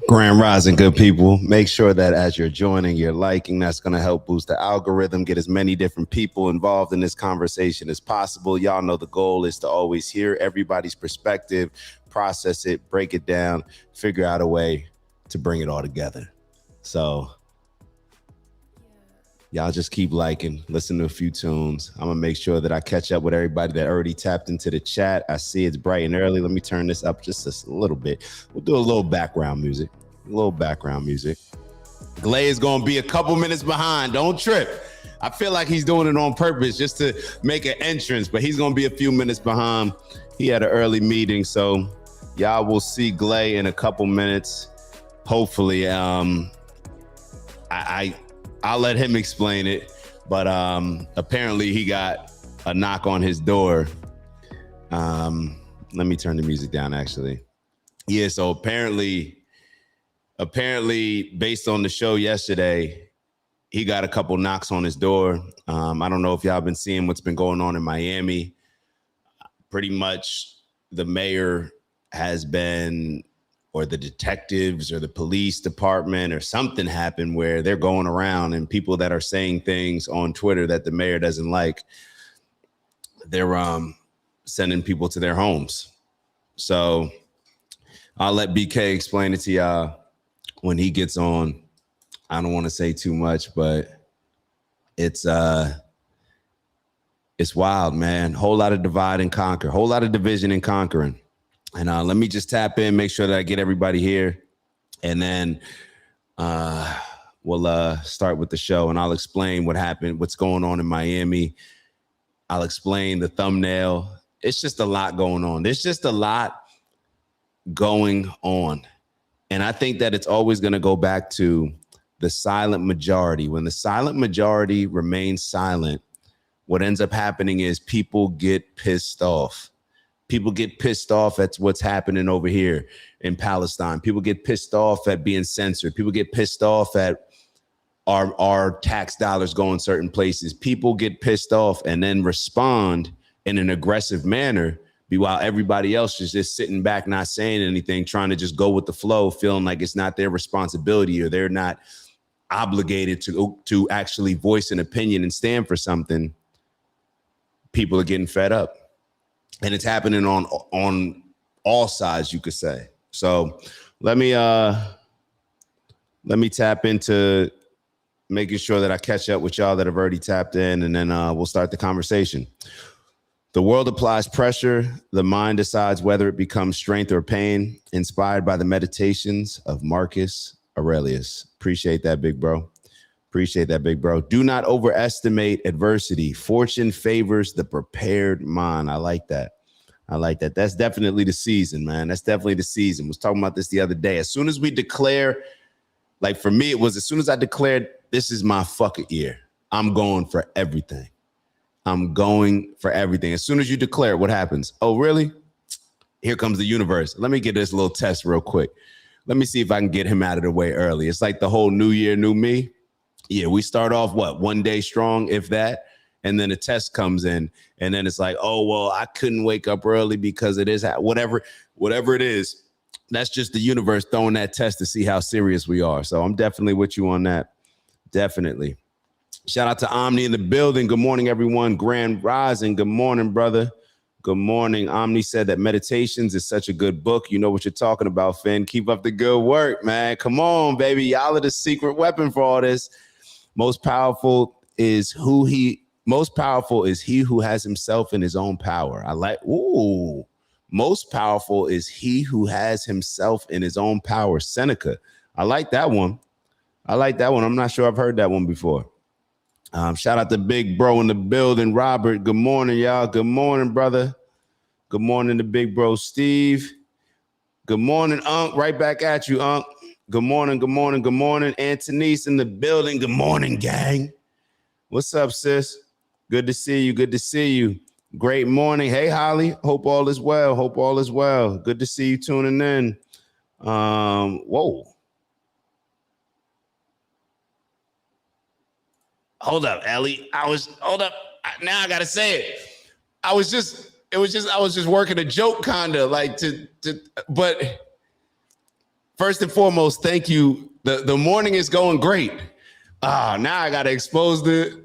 Grand Rising, good people. Make sure that as you're joining, you're liking. That's going to help boost the algorithm, get as many different people involved in this conversation as possible. Y'all know the goal is to always hear everybody's perspective, process it, break it down, figure out a way to bring it all together. So y'all just keep liking, listen to a few tunes. I'm going to make sure that I catch up with everybody that already tapped into the chat. I see it's bright and early. Let me turn this up just a little bit. We'll do a little background music. Glay is going to be a couple minutes behind. Don't trip. I feel like he's doing it on purpose just to make an entrance, but he's going to be a few minutes behind. He had an early meeting, so y'all will see Glay in a couple minutes. Hopefully, I'll let him explain it, but apparently he got a knock on his door. Let me turn the music down, actually. Yeah, so apparently, based on the show yesterday, he got a couple knocks on his door. I don't know if y'all been seeing what's been going on in Miami. Pretty much the mayor has been, or the detectives or the police department or something happened where they're going around and people that are saying things on Twitter that the mayor doesn't like, they're sending people to their homes. So I'll let BK explain it to y'all when he gets on. I don't want to say too much, but it's wild, man. Whole lot of divide and conquer, whole lot of division and conquering. And let me just tap in, make sure that I get everybody here. And then we'll start with the show and I'll explain what happened, what's going on in Miami. I'll explain the thumbnail. It's just a lot going on. There's just a lot going on. And I think that it's always going to go back to the silent majority. When the silent majority remains silent, what ends up happening is people get pissed off. People get pissed off at what's happening over here in Palestine. People get pissed off at being censored. People get pissed off at our tax dollars going certain places. People get pissed off and then respond in an aggressive manner, while everybody else is just sitting back, not saying anything, trying to just go with the flow, feeling like it's not their responsibility or they're not obligated to actually voice an opinion and stand for something. People are getting fed up. And it's happening on all sides, you could say. So let me tap into making sure that I catch up with y'all that have already tapped in, and then we'll start the conversation. The world applies pressure. The mind decides whether it becomes strength or pain, inspired by the meditations of Marcus Aurelius. Appreciate that, big bro. Do not overestimate adversity. Fortune favors the prepared mind. I like that. That's definitely the season, man. That's definitely the season. I was talking about this the other day. As soon as we declare, like for me, it was as soon as I declared, this is my fucking year. I'm going for everything. As soon as you declare, what happens? Oh, really? Here comes the universe. Let me get this little test real quick. Let me see if I can get him out of the way early. It's like the whole new year, new me. Yeah, we start off, one day strong, if that, and then a test comes in, and then it's like, oh, well, I couldn't wake up early because it is whatever it is. That's just the universe throwing that test to see how serious we are. So I'm definitely with you on that. Definitely. Shout out to Omni in the building. Good morning, everyone. Grand Rising. Good morning, brother. Good morning. Omni said that Meditations is such a good book. You know what you're talking about, Finn. Keep up the good work, man. Come on, baby. Y'all are the secret weapon for all this. Most powerful is he who has himself in his own power. Most powerful is he who has himself in his own power. Seneca. I like that one. I'm not sure I've heard that one before. Shout out to Big Bro in the building. Robert, good morning, y'all. Good morning, brother. Good morning to Big Bro Steve. Good morning, Unc. Right back at you, Unc. Good morning. Antonice in the building. Good morning, gang. What's up, sis? Good to see you. Great morning. Hey, Holly. Hope all is well. Good to see you tuning in. Whoa. hold up, Ellie. Hold up. Now I gotta say it. I was just working a joke, kinda like but first and foremost, thank you. The morning is going great. Now I gotta expose the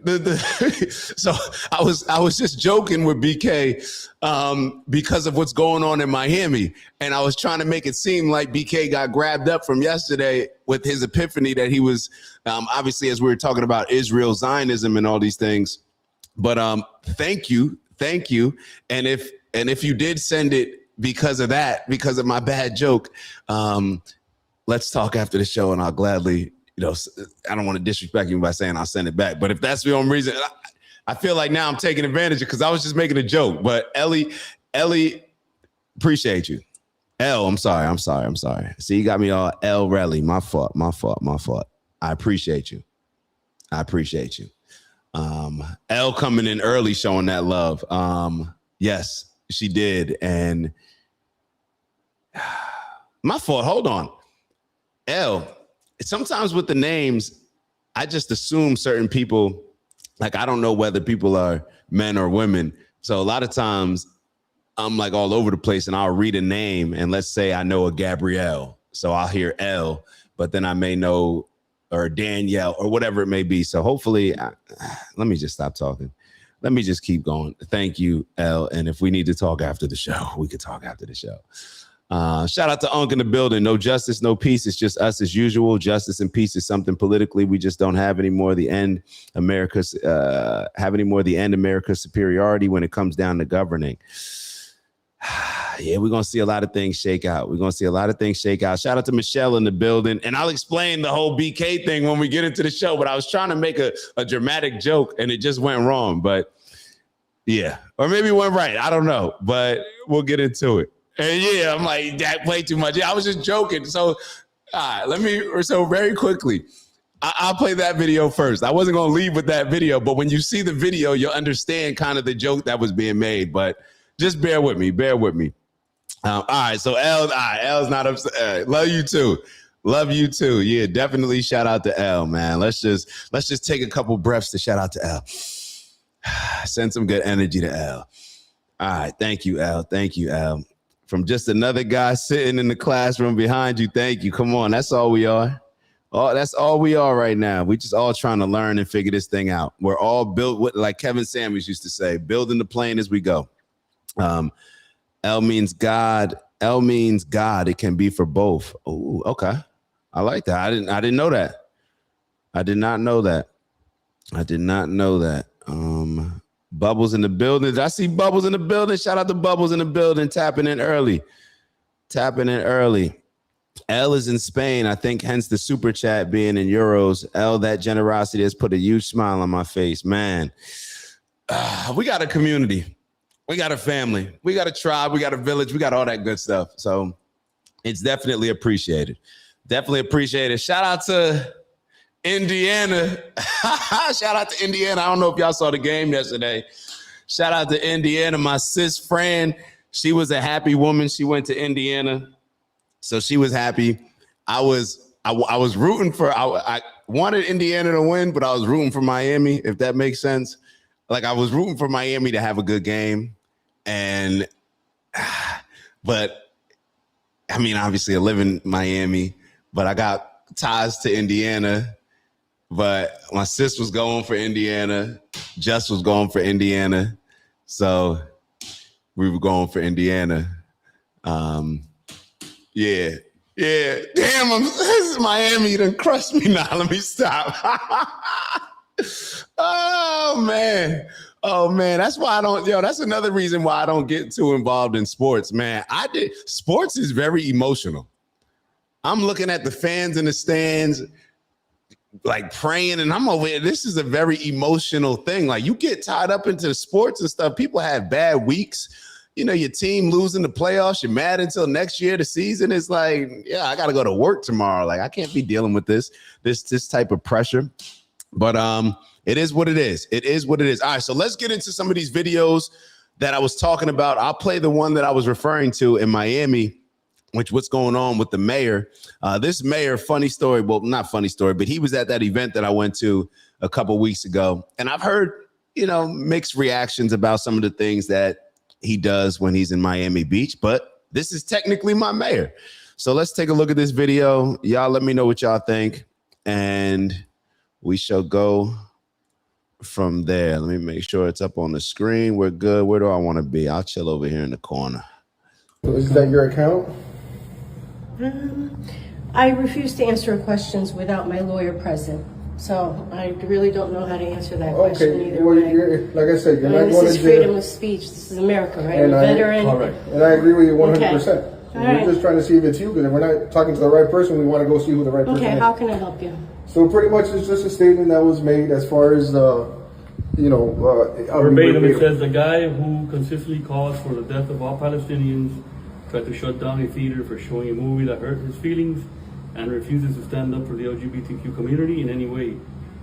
so I was just joking with BK because of what's going on in Miami. And I was trying to make it seem like BK got grabbed up from yesterday with his epiphany that he was obviously, as we were talking about Israel, Zionism and all these things. But thank you. And if you did send it because of that, because of my bad joke, let's talk after the show and I'll gladly, I don't want to disrespect you by saying I'll send it back. But if that's the only reason, I feel like now I'm taking advantage of because I was just making a joke. But Ellie, appreciate you. I'm sorry. See, you got me all L Relly. My fault. I appreciate you. L coming in early, showing that love. Yes, she did. And my fault. Hold on. L, sometimes with the names, I just assume certain people, like I don't know whether people are men or women. So a lot of times I'm like all over the place and I'll read a name and let's say I know a Gabrielle. So I'll hear L, but then I may know or Danielle or whatever it may be. So hopefully, let me just stop talking. Let me just keep going. Thank you, L. And if we need to talk after the show, we could talk after the show. Shout out to Unc in the building. No justice, no peace. It's just us as usual. Justice and peace is something politically we just don't have anymore. The end America's superiority when it comes down to governing. Yeah, we're going to see a lot of things shake out. Shout out to Michelle in the building. And I'll explain the whole BK thing when we get into the show. But I was trying to make a dramatic joke and it just went wrong. But yeah, or maybe it went right. I don't know. But we'll get into it. And yeah, I'm like, that played too much. Yeah, I was just joking. So very quickly, I'll play that video first. I wasn't going to leave with that video. But when you see the video, you'll understand kind of the joke that was being made. But just bear with me. All right, so L's not upset. Love you too. Yeah, definitely shout out to L, man. Let's just take a couple breaths to shout out to L. Send some good energy to L. All right, thank you, L. From just another guy sitting in the classroom behind you, thank you. Come on, that's all we are. That's all we are right now. We just all trying to learn and figure this thing out. We're all built with, like Kevin Samuels used to say, building the plane as we go. L means God. It can be for both. Oh, okay. I like that. I didn't know that. I did not know that. Bubbles in the building. I see Bubbles in the building. Shout out to Bubbles in the building. Tapping in early. L is in Spain. I think hence the super chat being in euros. L, that generosity has put a huge smile on my face. Man, we got a community. We got a family. We got a tribe. We got a village. We got all that good stuff. So it's definitely appreciated. Shout out to Indiana. Shout out to Indiana. I don't know if y'all saw the game yesterday. Shout out to Indiana. My sis friend, she was a happy woman. She went to Indiana. So she was happy. I was rooting for, I wanted Indiana to win, but I was rooting for Miami, if that makes sense. Like I was rooting for Miami to have a good game. But I mean, obviously I live in Miami, but I got ties to Indiana. But my sis was going for Indiana. Jess was going for Indiana. So we were going for Indiana. Yeah. Damn, this is Miami. You done crushed me now. Let me stop. Oh man. That's why that's another reason why I don't get too involved in sports, man. Sports is very emotional. I'm looking at the fans in the stands, like praying, and I'm over here. This is a very emotional thing. Like you get tied up into the sports and stuff. People have bad weeks. Your team losing the playoffs, you're mad until next year. The season is like, yeah, I got to go to work tomorrow. Like I can't be dealing with this type of pressure. But it is what it is. All right, so let's get into some of these videos that I was talking about. I'll play the one that I was referring to in Miami. what's going on with the mayor. This mayor, funny story, well, not funny story, but he was at that event that I went to a couple weeks ago. And I've heard, mixed reactions about some of the things that he does when he's in Miami Beach, but this is technically my mayor. So let's take a look at this video. Y'all let me know what y'all think, and we shall go from there. Let me make sure it's up on the screen. We're good. Where do I want to be? I'll chill over here in the corner. Is that your account? I refuse to answer questions without my lawyer present. So I really don't know how to answer that question either well, way. like I said, you're not going to jail. This is freedom of speech. This is America, right? And I'm a veteran. Correct. And I agree with you 100%. Okay. We're just trying to see if it's you, because if we're not talking to the right person, we want to go see who the right person is. Okay, how can I help you? So pretty much it's just a statement that was made as far as, verbatim, it says the guy who consistently calls for the death of all Palestinians tried to shut down a theater for showing a movie that hurt his feelings and refuses to stand up for the LGBTQ community in any way.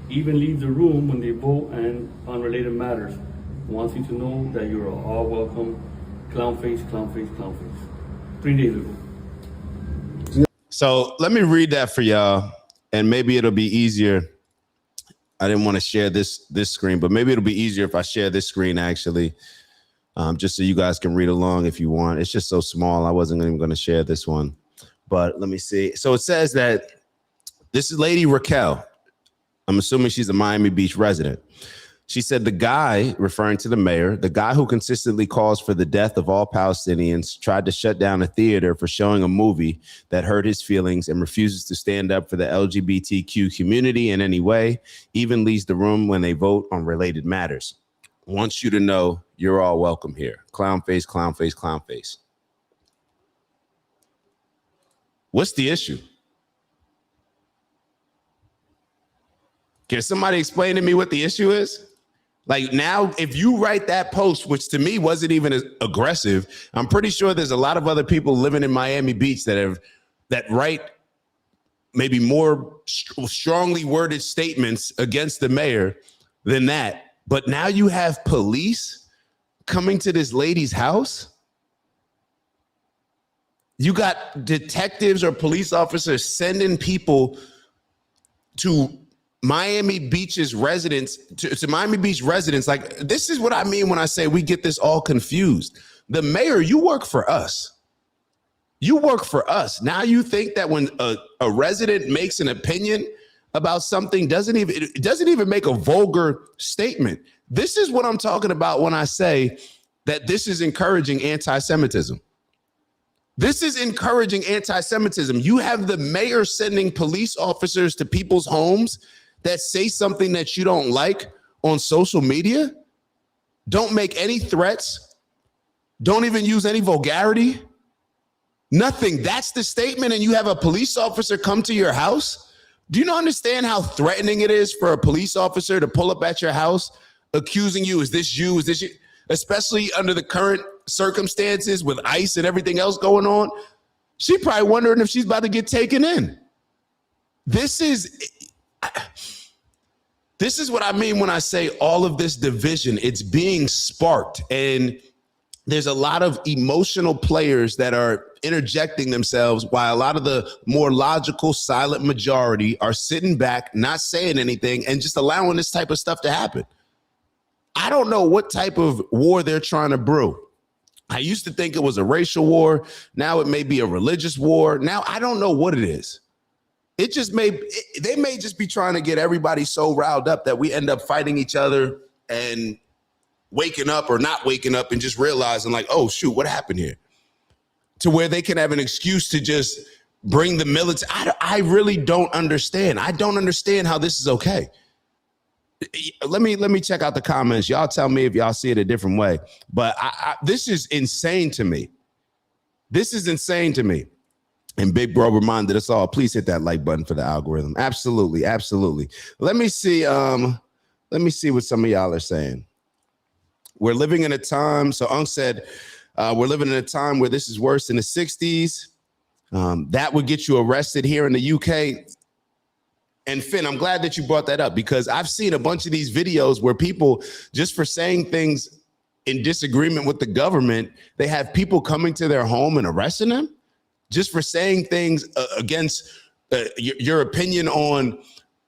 Even leaves the room when they vote and on related matters. Wants you to know that you're all welcome. Clown face, clown face, clown face. 3 days ago. So let me read that for y'all, and maybe it'll be easier. I didn't want to share this screen, but maybe it'll be easier if I share this screen actually, just so you guys can read along if you want. It's just so small. I wasn't even going to share this one, but let me see. So it says that this is Lady Raquel. I'm assuming she's a Miami Beach resident. She said the guy, referring to the mayor, the guy who consistently calls for the death of all Palestinians, tried to shut down a theater for showing a movie that hurt his feelings and refuses to stand up for the LGBTQ community in any way, even leaves the room when they vote on related matters. Wants you to know you're all welcome here. Clown face, clown face, clown face. What's the issue? Can somebody explain to me what the issue is? Like now, if you write that post, which to me wasn't even as aggressive, I'm pretty sure there's a lot of other people living in Miami Beach that write maybe more strongly worded statements against the mayor than that. But now you have police coming to this lady's house. You got detectives or police officers sending people to Miami Beach's residents, to Miami Beach residents. Like, this is what I mean when I say we get this all confused. The mayor, you work for us. You work for us. Now you think that when a resident makes an opinion about something, it doesn't even make a vulgar statement. This is what I'm talking about when I say that this is encouraging anti-Semitism. This is encouraging anti-Semitism. You have the mayor sending police officers to people's homes that say something that you don't like on social media. Don't make any threats. Don't even use any vulgarity. Nothing. That's the statement. And you have a police officer come to your house. Do you not understand how threatening it is for a police officer to pull up at your house accusing you? Is this you? Is this you? Especially under the current circumstances with ICE and everything else going on. She probably wondering if she's about to get taken in. This is what I mean when I say all of this division. It's being sparked, and there's a lot of emotional players that are interjecting themselves, while a lot of the more logical, silent majority are sitting back, not saying anything, and just allowing this type of stuff to happen. I don't know what type of war they're trying to brew. I used to think it was a racial war. Now it may be a religious war. Now I don't know what it is. They may just be trying to get everybody so riled up that we end up fighting each other and waking up or not waking up and just realizing like, oh shoot, what happened here? To where they can have an excuse to just bring the military. I really don't understand. I don't understand how this is okay. Let me check out the comments. Y'all tell me if y'all see it a different way. But this is insane to me. This is insane to me. And Big Bro reminded us all, please hit that like button for the algorithm. Absolutely, absolutely. Let me see what some of y'all are saying. We're living in a time, so Unc said, we're living in a time where this is worse than the 60s. That would get you arrested here in the UK. And Finn, I'm glad that you brought that up, because I've seen a bunch of these videos where people, just for saying things in disagreement with the government, they have people coming to their home and arresting them. just for saying things against your opinion on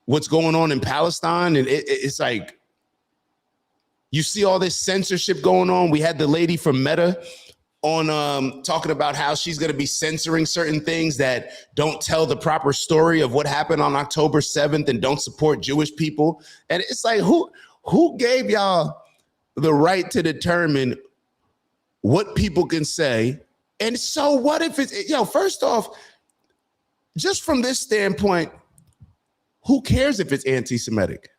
what's going on in Palestine. And it's like, you see all this censorship going on. We had the lady from Meta on talking about how she's going to be censoring certain things that don't tell the proper story of what happened on October 7th and don't support Jewish people. And it's like, who gave y'all the right to determine what people can say? And so what if it's, first off, just from this standpoint, who cares if it's anti-Semitic?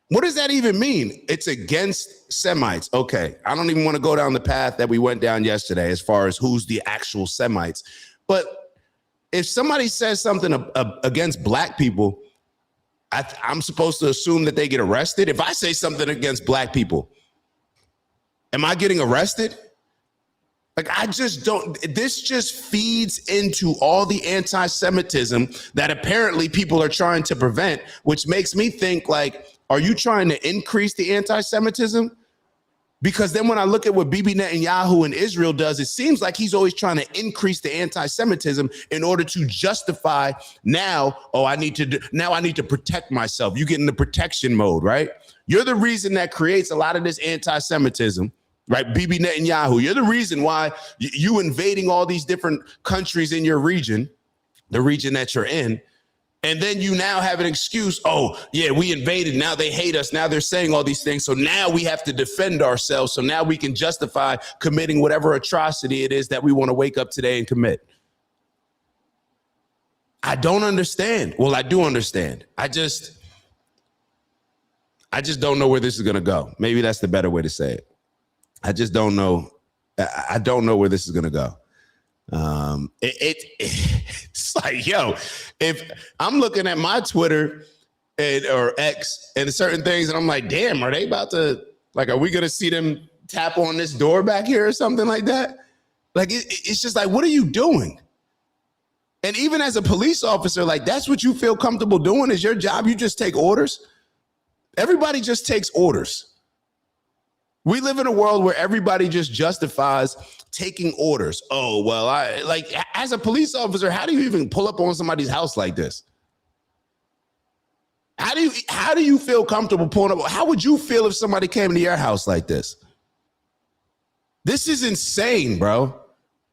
What does that even mean? It's against Semites. Okay, I don't even want to go down the path that we went down yesterday as far as who's the actual Semites. But if somebody says something against black people, I'm supposed to assume that they get arrested. If I say something against black people, am I getting arrested? Like, I just don't, this just feeds into all the anti-Semitism that apparently people are trying to prevent, which makes me think, like, are you trying to increase the anti-Semitism? Because then when I look at what Bibi Netanyahu in Israel does, it seems like he's always trying to increase the anti-Semitism in order to justify I need to protect myself. You get in the protection mode, right? You're the reason that creates a lot of this anti-Semitism, right? Bibi Netanyahu, you're the reason why you invading all these different countries in your region, the region that you're in. And then you now have an excuse. Oh, yeah, we invaded. Now they hate us. Now they're saying all these things. So now we have to defend ourselves. So now we can justify committing whatever atrocity it is that we want to wake up today and commit. I don't understand. Well, I do understand. I just don't know where this is going to go. Maybe that's the better way to say it. I just don't know. I don't know where this is going to go. It's like, if I'm looking at my Twitter or X and certain things, and I'm like, damn, are they about to, like, are we going to see them tap on this door back here or something like that? Like, it's just like, what are you doing? And even as a police officer, like, that's what you feel comfortable doing is your job. You just take orders. Everybody just takes orders. We live in a world where everybody just justifies taking orders. Oh, well, as a police officer, how do you even pull up on somebody's house like this? How do you feel comfortable pulling up? How would you feel if somebody came to your house like this? This is insane, bro.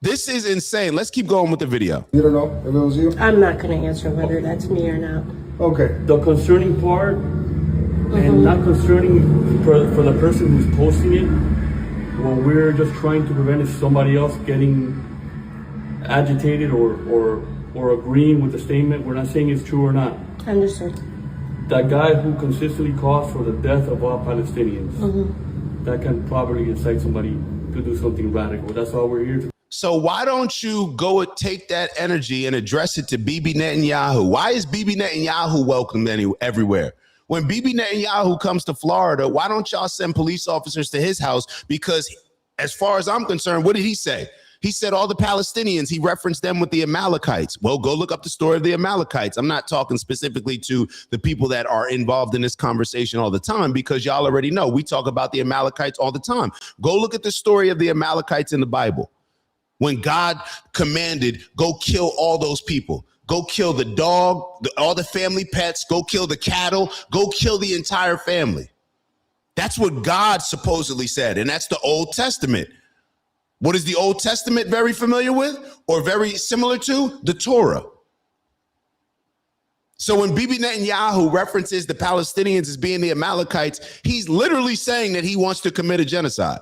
This is insane. Let's keep going with the video. You don't know if it was you? I'm not going to answer whether that's me or not. Okay. The concerning part, and not concerning for the person who's posting it, what we're just trying to prevent is somebody else getting agitated or agreeing with the statement. We're not saying it's true or not. Understood. That guy who consistently calls for the death of all Palestinians, that can probably incite somebody to do something radical. That's all we're here to. So why don't you go and take that energy and address it to Bibi Netanyahu? Why is Bibi Netanyahu welcomed everywhere? When Bibi Netanyahu comes to Florida, why don't y'all send police officers to his house? Because as far as I'm concerned, what did he say? He said all the Palestinians, he referenced them with the Amalekites. Well, go look up the story of the Amalekites. I'm not talking specifically to the people that are involved in this conversation all the time, because y'all already know we talk about the Amalekites all the time. Go look at the story of the Amalekites in the Bible. When God commanded, go kill all those people. Go kill the dog, all the family pets, go kill the cattle, go kill the entire family. That's what God supposedly said, and that's the Old Testament. What is the Old Testament very familiar with or very similar to? The Torah. So when Bibi Netanyahu references the Palestinians as being the Amalekites, he's literally saying that he wants to commit a genocide.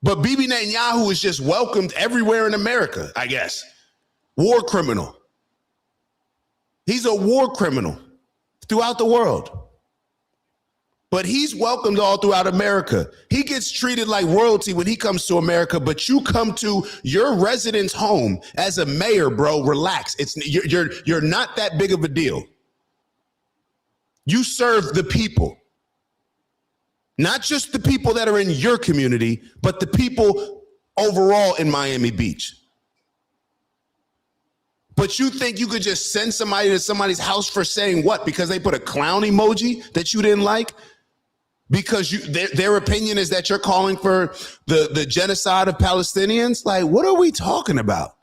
But Bibi Netanyahu is just welcomed everywhere in America, I guess. War criminal. He's a war criminal throughout the world. But he's welcomed all throughout America. He gets treated like royalty when he comes to America, but you come to your residence home as a mayor, bro, relax. You're not that big of a deal. You serve the people. Not just the people that are in your community, but the people overall in Miami Beach. But you think you could just send somebody to somebody's house for saying what? Because they put a clown emoji that you didn't like? because their opinion is that you're calling for the genocide of Palestinians. Like, what are we talking about?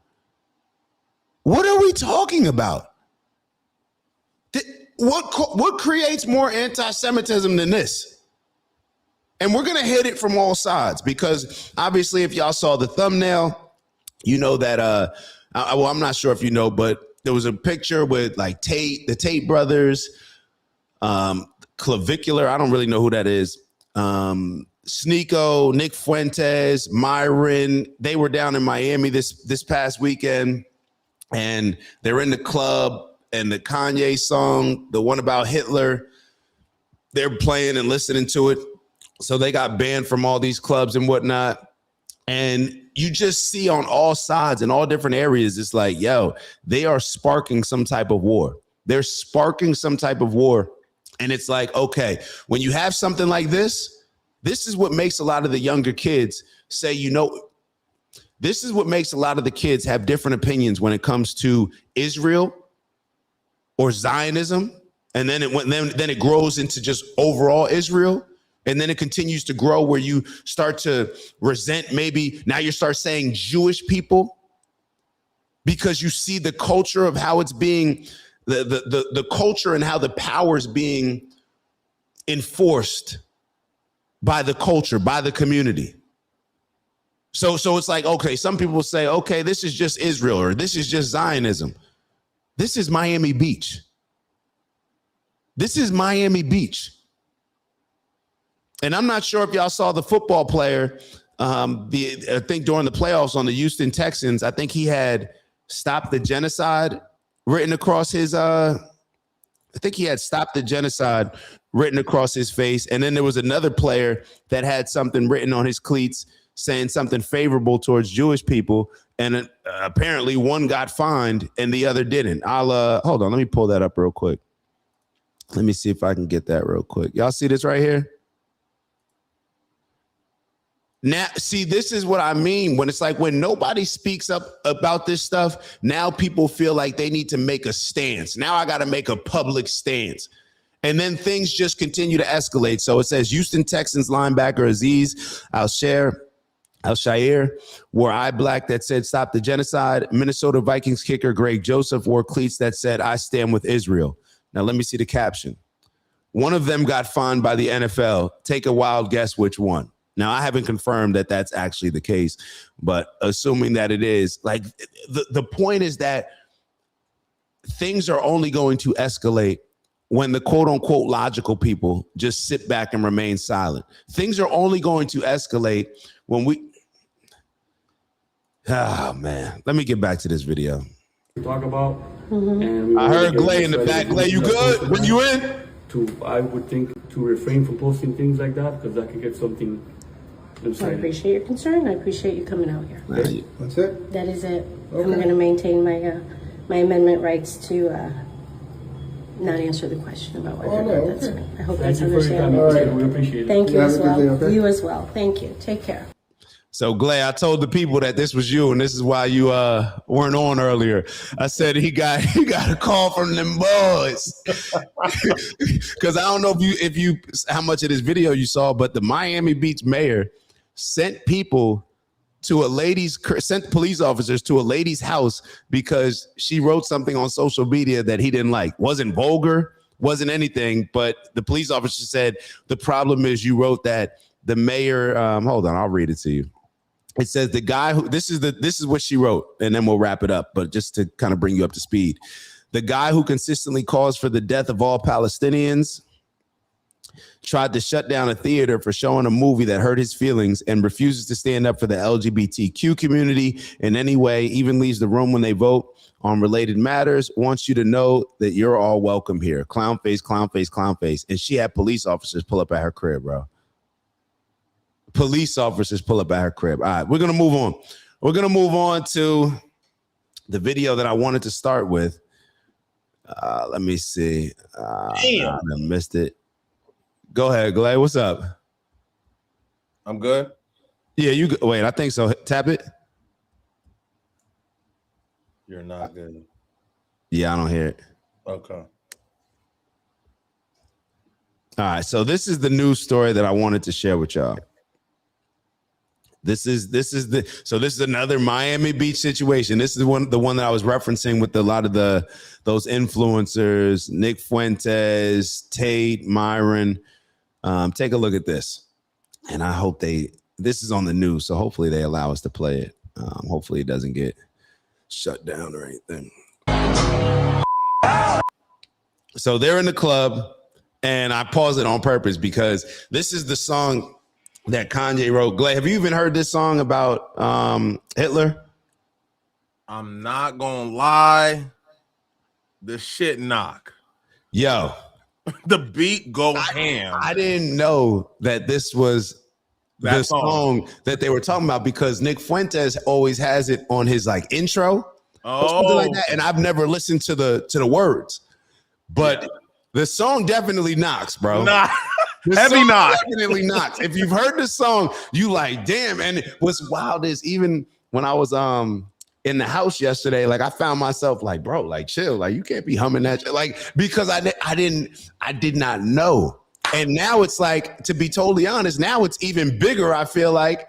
What are we talking about? What creates more anti-Semitism than this? And we're going to hit it from all sides, because obviously if y'all saw the thumbnail, you know that, well, I'm not sure if you know, but there was a picture with like the Tate brothers, Clavicular, I don't really know who that is, Sneeko, Nick Fuentes, Myron. They were down in Miami this past weekend, and they're in the club, and the Kanye song, the one about Hitler, they're playing and listening to it. So they got banned from all these clubs and whatnot. And you just see on all sides in all different areas, it's like, yo, they are sparking some type of war. They're sparking some type of war. And it's like, okay, when you have something like this is what makes a lot of the younger kids say, this is what makes a lot of the kids have different opinions when it comes to Israel or Zionism. And then it grows into just overall Israel. And then it continues to grow where you start to resent, maybe now you start saying Jewish people, because you see the culture of how it's being, the culture and how the power is being enforced by the culture, by the community. So it's like, okay, some people will say, okay, this is just Israel, or this is just Zionism. This is Miami Beach. This is Miami Beach. And I'm not sure if y'all saw the football player, I think during the playoffs on the Houston Texans, I think he had "Stop the Genocide" written across his, "Stop the Genocide" written across his face. And then there was another player that had something written on his cleats saying something favorable towards Jewish people. And apparently one got fined and the other didn't. Hold on, let me pull that up real quick. Let me see if I can get that real quick. Y'all see this right here? Now, see, this is what I mean when it's like when nobody speaks up about this stuff, now people feel like they need to make a stance. Now I got to make a public stance. And then things just continue to escalate. So it says Houston Texans linebacker Azeez Al-Shaair wore eye black that said "Stop the Genocide." Minnesota Vikings kicker Greg Joseph wore cleats that said "I stand with Israel." Now, let me see the caption. One of them got fined by the NFL. Take a wild guess which one. Now, I haven't confirmed that that's actually the case, but assuming that it is, like, the point is that things are only going to escalate when the quote unquote logical people just sit back and remain silent. Things are only going to escalate when oh man, let me get back to this video. Talk about. Mm-hmm. And I heard Glay in the back. Glay, you good? When you in? I would think to refrain from posting things like that, because that could get something. I appreciate your concern. I appreciate you coming out here. That's it? That is it. Okay. I'm going to maintain my amendment rights to not answer the question about whether or not that's right. I hope that's Thank you for your time. understandable. We appreciate it. Thank you Have as a good well. day, okay? You as well. Thank you. Take care. So, Glay, I told the people that this was you, and this is why you weren't on earlier. I said he got a call from them boys, because I don't know if you how much of this video you saw, but the Miami Beach mayor sent police officers to a lady's house because she wrote something on social media that he didn't like. Wasn't vulgar, wasn't anything, but the police officer said the problem is you wrote that the mayor. Hold on, I'll read it to you. It says the guy who this is what she wrote, and then we'll wrap it up. But just to kind of bring you up to speed, the guy who consistently calls for the death of all Palestinians tried to shut down a theater for showing a movie that hurt his feelings and refuses to stand up for the LGBTQ community in any way, even leaves the room when they vote on related matters, wants you to know that you're all welcome here. Clown face, clown face, clown face. And she had police officers pull up at her crib, bro. Police officers pull up at her crib. All right, we're going to move on. We're going to move on to the video that I wanted to start with. Let me see. I missed it. Go ahead, Glay. What's up? I'm good. Yeah, you wait. I think so. Tap it. You're not good. Yeah, I don't hear it. Okay. All right, so this is the news story that I wanted to share with y'all. This is another Miami Beach situation. This is the one that I was referencing with a lot of those influencers, Nick Fuentes, Tate, Myron. Take a look at this, and I hope this is on the news, so hopefully they allow us to play it. Hopefully it doesn't get shut down or anything. So they're in the club, and I paused it on purpose because this is the song that Kanye wrote. Glay, have you even heard this song about Hitler? I'm not gonna lie. The shit knock. Yo. The beat go ham. I didn't know that this was the song that they were talking about because Nick Fuentes always has it on his like intro or something like that. And I've never listened to the words. But the song definitely knocks, bro. Nah. The Heavy song knock. definitely knocks. If you've heard the song, you like, damn. And what's wild is even when I was in the house yesterday, like I found myself like, bro, like chill, like you can't be humming that shit. Like because I did not know. And now it's like, to be totally honest, now it's even bigger, I feel like.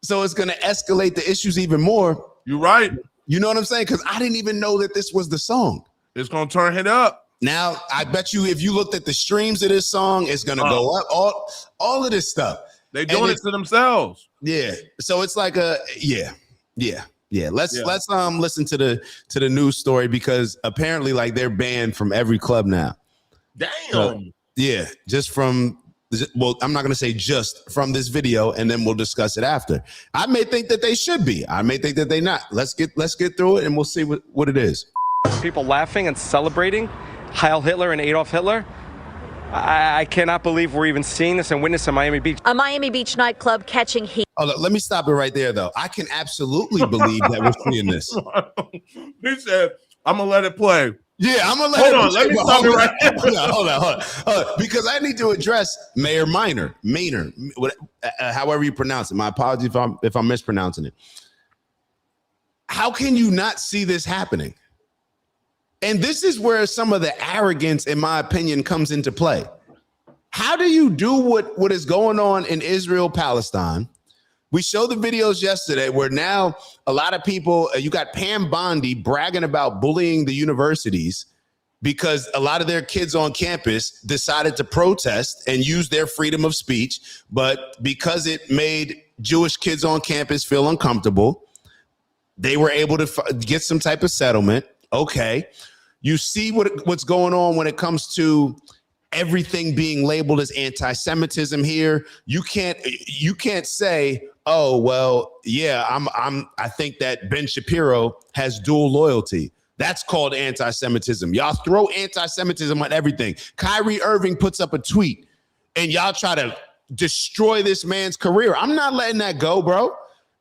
So it's gonna escalate the issues even more. You're right. You know what I'm saying? Because I didn't even know that this was the song. It's gonna turn it up. Now, I bet you if you looked at the streams of this song, it's going to go up, all of this stuff. They're doing it to themselves. Yeah. So it's like yeah. Let's listen to the news story because apparently like they're banned from every club now. Damn. Yeah. Just from, well, I'm not going to say just from this video and then we'll discuss it after. I may think that they should be. I may think that they not. Let's get through it and we'll see what it is. People laughing and celebrating Heil Hitler and Adolf Hitler. I cannot believe we're even seeing this and witnessing Miami Beach. A Miami Beach nightclub catching heat. Oh, let me stop it right there, though. I can absolutely believe that we're seeing this. He said, I'm going to let it play. Yeah, I'm going to let it play. Hold on, let me stop it right there. Hold on. Because I need to address Mayor Minor, however you pronounce it. My apologies if I'm mispronouncing it. How can you not see this happening? And this is where some of the arrogance, in my opinion, comes into play. How do you do what is going on in Israel, Palestine? We showed the videos yesterday where now a lot of people, you got Pam Bondi bragging about bullying the universities because a lot of their kids on campus decided to protest and use their freedom of speech. But because it made Jewish kids on campus feel uncomfortable, they were able to get some type of settlement. Okay, you see what's going on when it comes to everything being labeled as anti-Semitism here. You can't say, oh well, yeah, I think that Ben Shapiro has dual loyalty. That's called anti-Semitism. Y'all throw anti-Semitism on everything. Kyrie Irving puts up a tweet, and y'all try to destroy this man's career. I'm not letting that go, bro.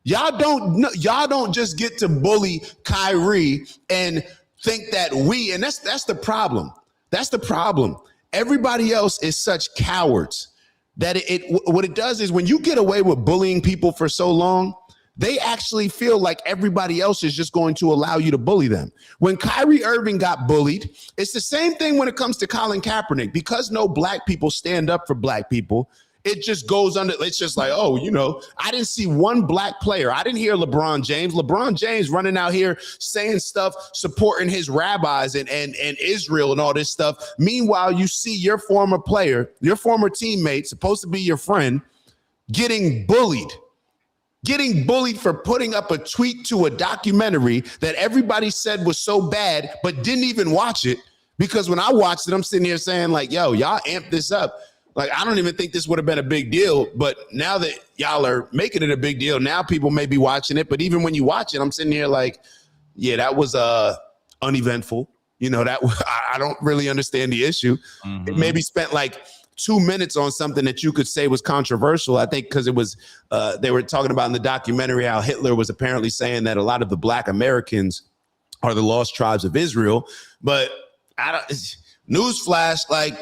Y'all don't just get to bully Kyrie and think that and that's the problem. That's the problem. Everybody else is such cowards that what it does is when you get away with bullying people for so long, they actually feel like everybody else is just going to allow you to bully them. When Kyrie Irving got bullied, it's the same thing when it comes to Colin Kaepernick. Because no black people stand up for black people, it just goes under. It's just like, oh, I didn't see one black player. I didn't hear LeBron James. LeBron James running out here saying stuff, supporting his rabbis and Israel and all this stuff. Meanwhile, you see your former player, your former teammate, supposed to be your friend, getting bullied for putting up a tweet to a documentary that everybody said was so bad, but didn't even watch it. Because when I watched it, I'm sitting here saying like, yo, y'all amped this up. Like, I don't even think this would have been a big deal, but now that y'all are making it a big deal, now people may be watching it. But even when you watch it, I'm sitting here like, yeah, that was uneventful. That I don't really understand the issue. Mm-hmm. It maybe spent like 2 minutes on something that you could say was controversial. I think because it was they were talking about in the documentary how Hitler was apparently saying that a lot of the black Americans are the lost tribes of Israel. But newsflash, like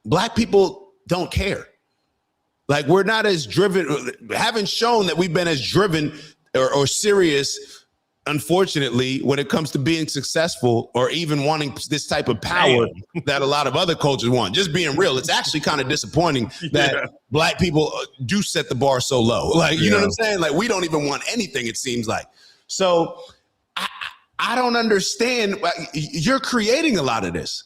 black people don't care. Like we're not as driven, haven't shown that we've been as driven or serious unfortunately, when it comes to being successful or even wanting this type of power that a lot of other cultures want. Just being real, it's actually kind of disappointing that Black people do set the bar so low. Like, you know what I'm saying? Like, we don't even want anything, it seems like. So I don't understand. You're creating a lot of this.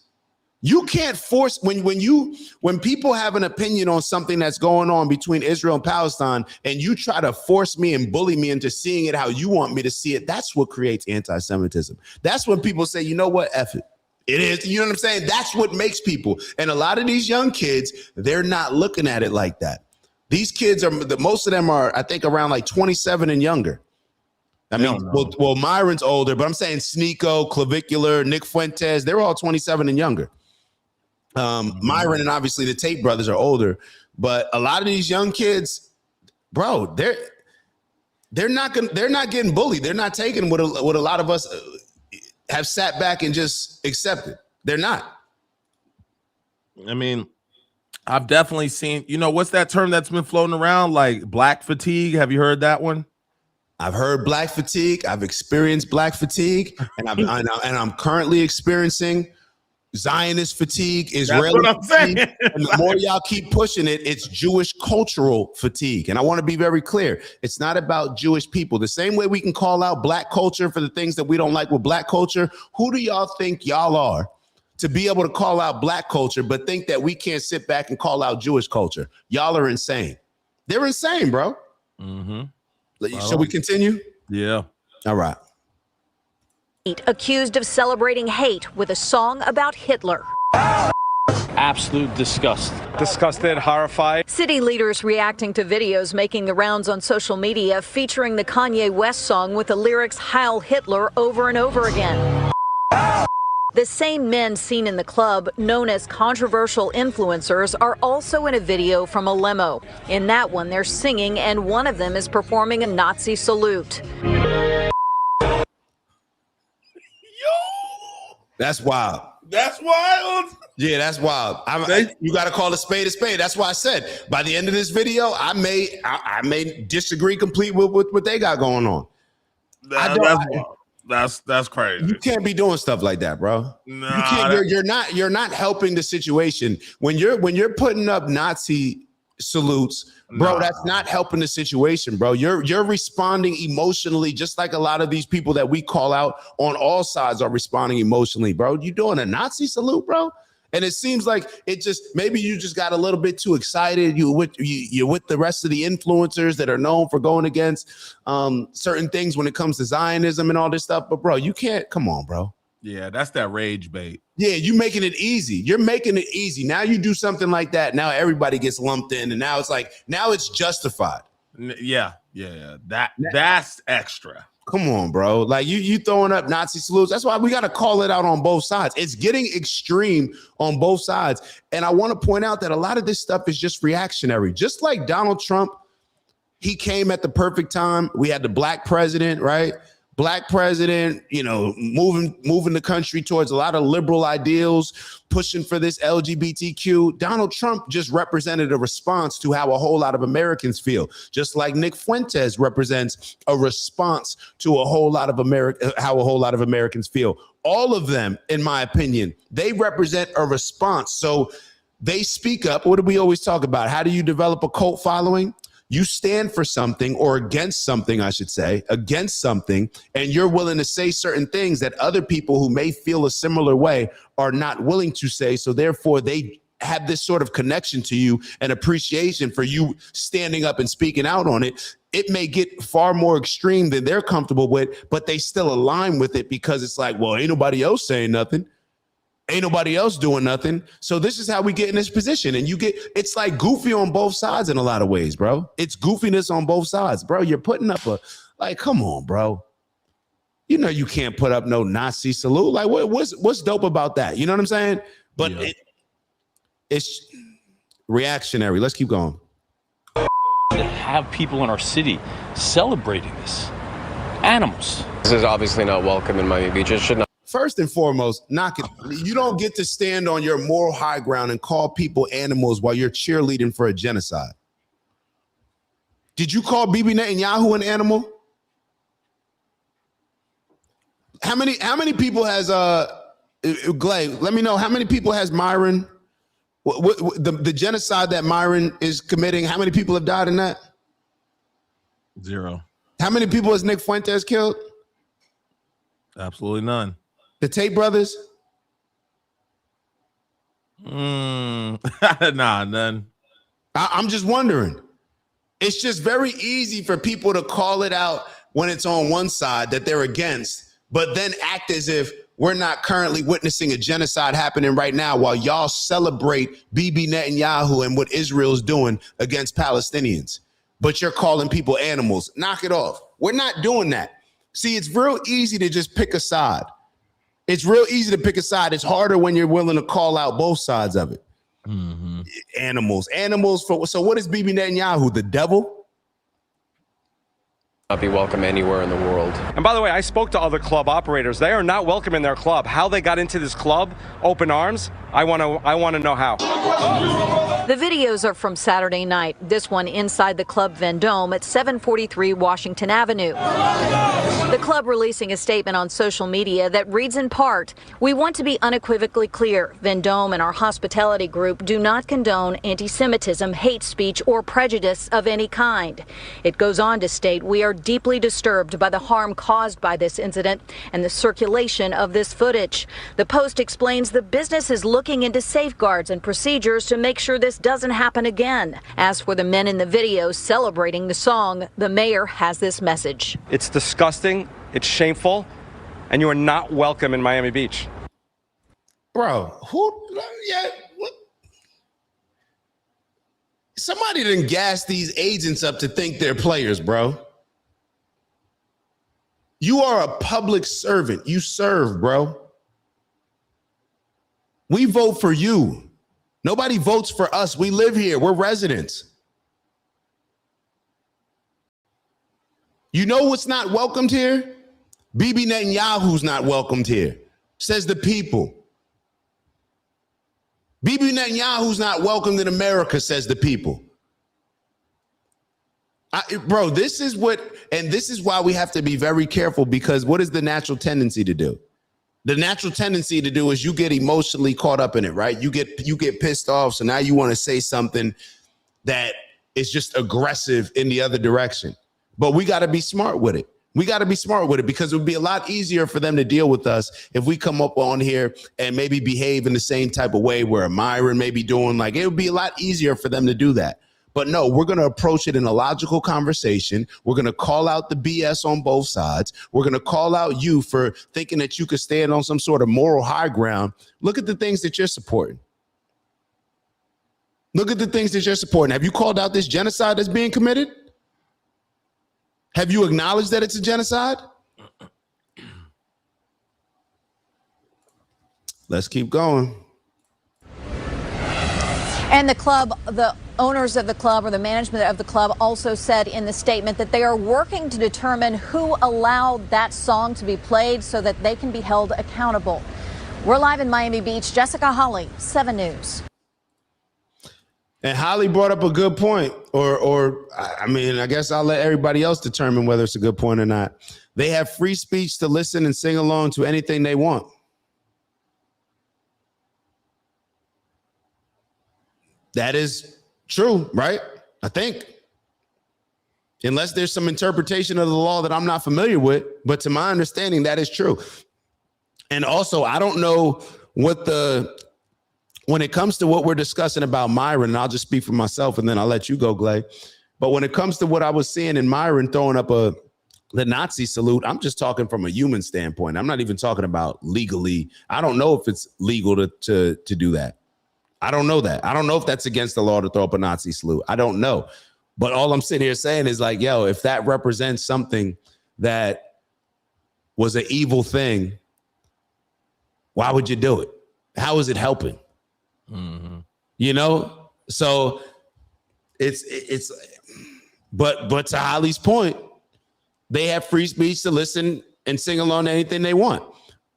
You can't force when people have an opinion on something that's going on between Israel and Palestine, and you try to force me and bully me into seeing it how you want me to see it. That's what creates anti-Semitism. That's when people say, you know what, F it. It is, you know what I'm saying? That's what makes people. And a lot of these young kids, they're not looking at it like that. These kids most of them are, I think, around like 27 and younger. I mean, well, Myron's older, but I'm saying Sneeko, Clavicular, Nick Fuentes, they're all 27 and younger. Myron and obviously the Tate brothers are older, but a lot of these young kids, bro, they're not getting bullied. They're not taking what a lot of us have sat back and just accepted. They're not. I mean, I've definitely seen, what's that term that's been floating around, like black fatigue? Have you heard that one? I've heard black fatigue. I've experienced black fatigue, and I'm currently experiencing Zionist fatigue, Israeli fatigue. And the more y'all keep pushing it, it's Jewish cultural fatigue. And I want to be very clear. It's not about Jewish people. The same way we can call out Black culture for the things that we don't like with Black culture, who do y'all think y'all are to be able to call out Black culture, but think that we can't sit back and call out Jewish culture? Y'all are insane. They're insane, bro. Mm-hmm. Shall we continue? Yeah. All right. Accused of celebrating hate with a song about Hitler. Absolute disgust. Disgusted, horrified. City leaders reacting to videos making the rounds on social media featuring the Kanye West song with the lyrics Heil Hitler over and over again. The same men seen in the club, known as controversial influencers, are also in a video from a limo. In that one, they're singing, and one of them is performing a Nazi salute. That's wild. That's wild. Yeah, that's wild. You got to call a spade a spade. That's why I said by the end of this video, I may disagree completely with what they got going on. That's crazy. You can't be doing stuff like that, bro. No, you can't. You're not helping the situation when you're putting up Nazi salutes, bro. Nah. That's not helping the situation, bro. You're responding emotionally, just like a lot of these people that we call out on all sides are responding emotionally, bro. You doing a Nazi salute, bro? And it seems like maybe you just got a little bit too excited. You're with the rest of the influencers that are known for going against certain things when it comes to Zionism and all this stuff. But bro, you can't. Come on, bro. Yeah, that's that rage bait. Yeah, you making it easy. You're making it easy. Now you do something like that. Now everybody gets lumped in, and now it's justified. Yeah. That's extra. Come on, bro. Like you throwing up Nazi salutes. That's why we got to call it out on both sides. It's getting extreme on both sides. And I want to point out that a lot of this stuff is just reactionary. Just like Donald Trump, he came at the perfect time. We had the black president, right? Black president, moving the country towards a lot of liberal ideals, pushing for this LGBTQ. Donald Trump just represented a response to how a whole lot of Americans feel, just like Nick Fuentes represents a response to how a whole lot of Americans feel. All of them, in my opinion, they represent a response. So they speak up. What do we always talk about? How do you develop a cult following? You stand for something, or against something, I should say, against something, and you're willing to say certain things that other people who may feel a similar way are not willing to say. So therefore, they have this sort of connection to you and appreciation for you standing up and speaking out on it. It may get far more extreme than they're comfortable with, but they still align with it because it's like, well, ain't nobody else saying nothing. Ain't nobody else doing nothing. So this is how we get in this position. And it's like goofy on both sides in a lot of ways, bro. It's goofiness on both sides, bro. You're putting up come on, bro. You can't put up no Nazi salute. Like what's dope about that? You know what I'm saying? But it's reactionary. Let's keep going. To have people in our city celebrating this. Animals. This is obviously not welcome in Miami Beach. It should not. First and foremost, you don't get to stand on your moral high ground and call people animals while you're cheerleading for a genocide. Did you call Bibi Netanyahu an animal? How many people has Glay? Let me know how many people has Myron. The genocide that Myron is committing. How many people have died in that? 0. How many people has Nick Fuentes killed? Absolutely none. The Tate brothers? Nah, none. I'm just wondering. It's just very easy for people to call it out when it's on one side that they're against, but then act as if we're not currently witnessing a genocide happening right now while y'all celebrate Bibi Netanyahu and what Israel's doing against Palestinians. But you're calling people animals. Knock it off. We're not doing that. See, it's real easy to just pick a side. It's real easy to pick a side. It's harder when you're willing to call out both sides of it. Mm-hmm. Animals. So what is Bibi Netanyahu, the devil? Not be welcome anywhere in the world. And by the way, I spoke to other club operators. They are not welcome in their club. How they got into this club, open arms, I want to know how. The videos are from Saturday night. This one inside the Club Vendome at 743 Washington Avenue. The club releasing a statement on social media that reads in part, "We want to be unequivocally clear. Vendome and our hospitality group do not condone anti-Semitism, hate speech, or prejudice of any kind." It goes on to state, "We are deeply disturbed by the harm caused by this incident and the circulation of this footage." The Post explains the business is looking into safeguards and procedures to make sure this doesn't happen again. As for the men in the video celebrating the song, the mayor has this message. It's disgusting, it's shameful, and you are not welcome in Miami Beach. Bro, what? Somebody didn't gas these agents up to think they're players, bro. You are a public servant. You serve, bro. We vote for you. Nobody votes for us. We live here. We're residents. You know what's not welcomed here? Bibi Netanyahu's not welcomed here, says the people. Bibi Netanyahu's not welcomed in America, says the people. Bro, this is why we have to be very careful, because what is the natural tendency to do? The natural tendency to do is you get emotionally caught up in it, right? You get pissed off. So now you want to say something that is just aggressive in the other direction. But we got to be smart with it. We got to be smart with it, because it would be a lot easier for them to deal with us if we come up on here and maybe behave in the same type of way where Myron may be doing. Like, it would be a lot easier for them to do that. But no, we're going to approach it in a logical conversation. We're going to call out the BS on both sides. We're going to call out you for thinking that you could stand on some sort of moral high ground. Look at the things that you're supporting. Look at the things that you're supporting. Have you called out this genocide that's being committed? Have you acknowledged that it's a genocide? Let's keep going. And the owners of the club, or the management of the club, also said in the statement that they are working to determine who allowed that song to be played so that they can be held accountable. We're live in Miami Beach. Jessica Holly, 7 News. And Holly brought up a good point, I guess I'll let everybody else determine whether it's a good point or not. They have free speech to listen and sing along to anything they want. That is true, right? I think. Unless there's some interpretation of the law that I'm not familiar with, but to my understanding, that is true. And also, I don't know when it comes to what we're discussing about Myron, and I'll just speak for myself and then I'll let you go, Glay. But when it comes to what I was seeing in Myron throwing up the Nazi salute, I'm just talking from a human standpoint. I'm not even talking about legally. I don't know if it's legal to do that. I don't know that. I don't know if that's against the law to throw up a Nazi salute. I don't know. But all I'm sitting here saying is like, yo, if that represents something that was an evil thing, why would you do it? How is it helping? Mm-hmm. You know? So but to Holly's point, they have free speech to listen and sing along to anything they want.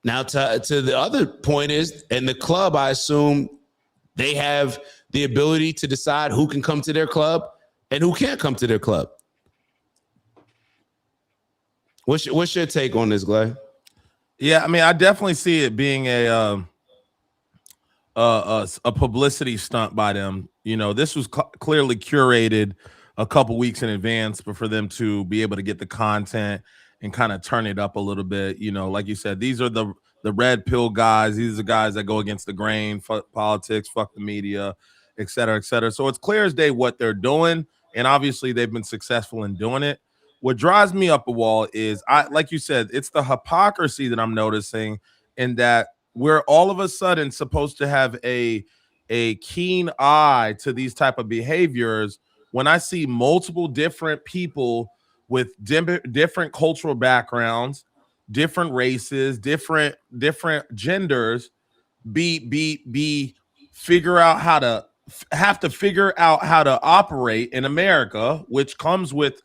Now to the other point is, and the club, I assume, they have the ability to decide who can come to their club and who can't come to their club. What's your take on this, Glay? Yeah, I mean, I definitely see it being a publicity stunt by them. You know, this was clearly curated a couple weeks in advance, but for them to be able to get the content and kind of turn it up a little bit, you know, like you said, these are the red pill guys. These are the guys that go against the grain, fuck politics, fuck the media, et cetera, et cetera. So it's clear as day what they're doing, and obviously they've been successful in doing it. What drives me up a wall is, like you said, it's the hypocrisy that I'm noticing, in that we're all of a sudden supposed to have a keen eye to these type of behaviors when I see multiple different people with different cultural backgrounds, different races, different genders figure out how to figure out how to operate in America, which comes with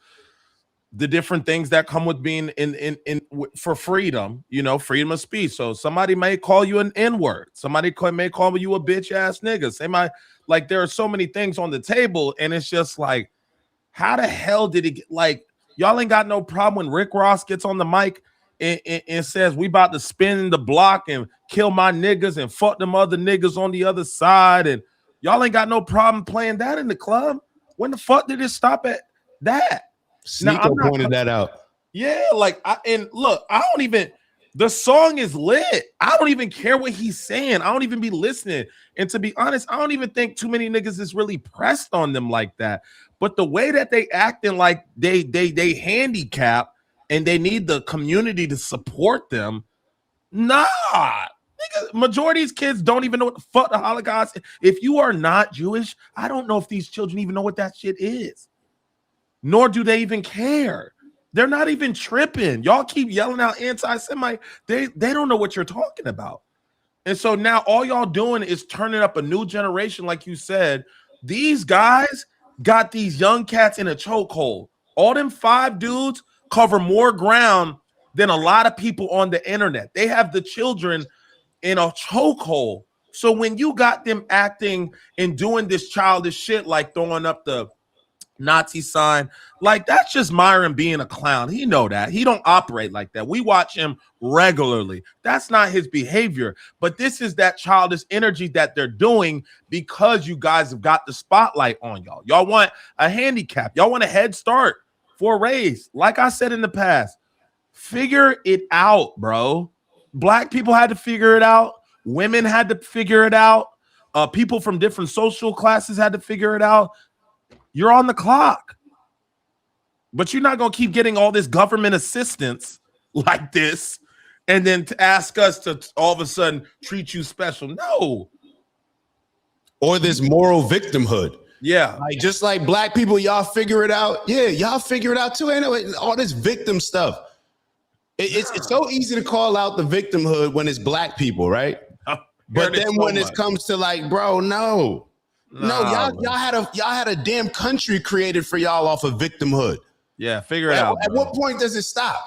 the different things that come with being in for freedom, you know, freedom of speech. So somebody may call you an N-word. Somebody may call you a bitch ass nigga. Like, there are so many things on the table, and it's just like, how the hell did it get, like, y'all ain't got no problem when Rick Ross gets on the mic and says we about to spin the block and kill my niggas and fuck them other niggas on the other side, and y'all ain't got no problem playing that in the club. When the fuck did it stop at that? Sneeko pointed that out. Yeah, like, the song is lit. I don't even care what he's saying. I don't even be listening. And to be honest, I don't even think too many niggas is really pressed on them like that. But the way that they acting like they handicap and they need the community to support them, nah. Nigga, majority of these kids don't even know what the fuck the Holocaust is. If you are not Jewish, I don't know if these children even know what that shit is. Nor do they even care. They're not even tripping. Y'all keep yelling out anti-Semite. They don't know what you're talking about. And so now all y'all doing is turning up a new generation, like you said. These guys got these young cats in a chokehold. All them 5 dudes cover more ground than a lot of people on the internet. They have the children in a chokehold. So when you got them acting and doing this childish shit, like throwing up the Nazi sign, like, that's just Myron being a clown. He know that. He don't operate like that. We watch him regularly. That's not his behavior. But this is that childish energy that they're doing because you guys have got the spotlight on y'all. Y'all want a handicap. Y'all want a head start for a raise. Like I said in the past, figure it out, bro. Black people had to figure it out. Women had to figure it out. People from different social classes had to figure it out. You're on the clock, but you're not going to keep getting all this government assistance like this and then to ask us to all of a sudden treat you special. No. Or this moral victimhood. Yeah. Like, just like black people, y'all figure it out. Yeah, y'all figure it out too. Anyway, all this victim stuff. It's so easy to call out the victimhood when it's black people, right? But then when it comes to, like, bro, no, y'all had a damn country created for y'all off of victimhood. Yeah, figure it out. At what point does it stop?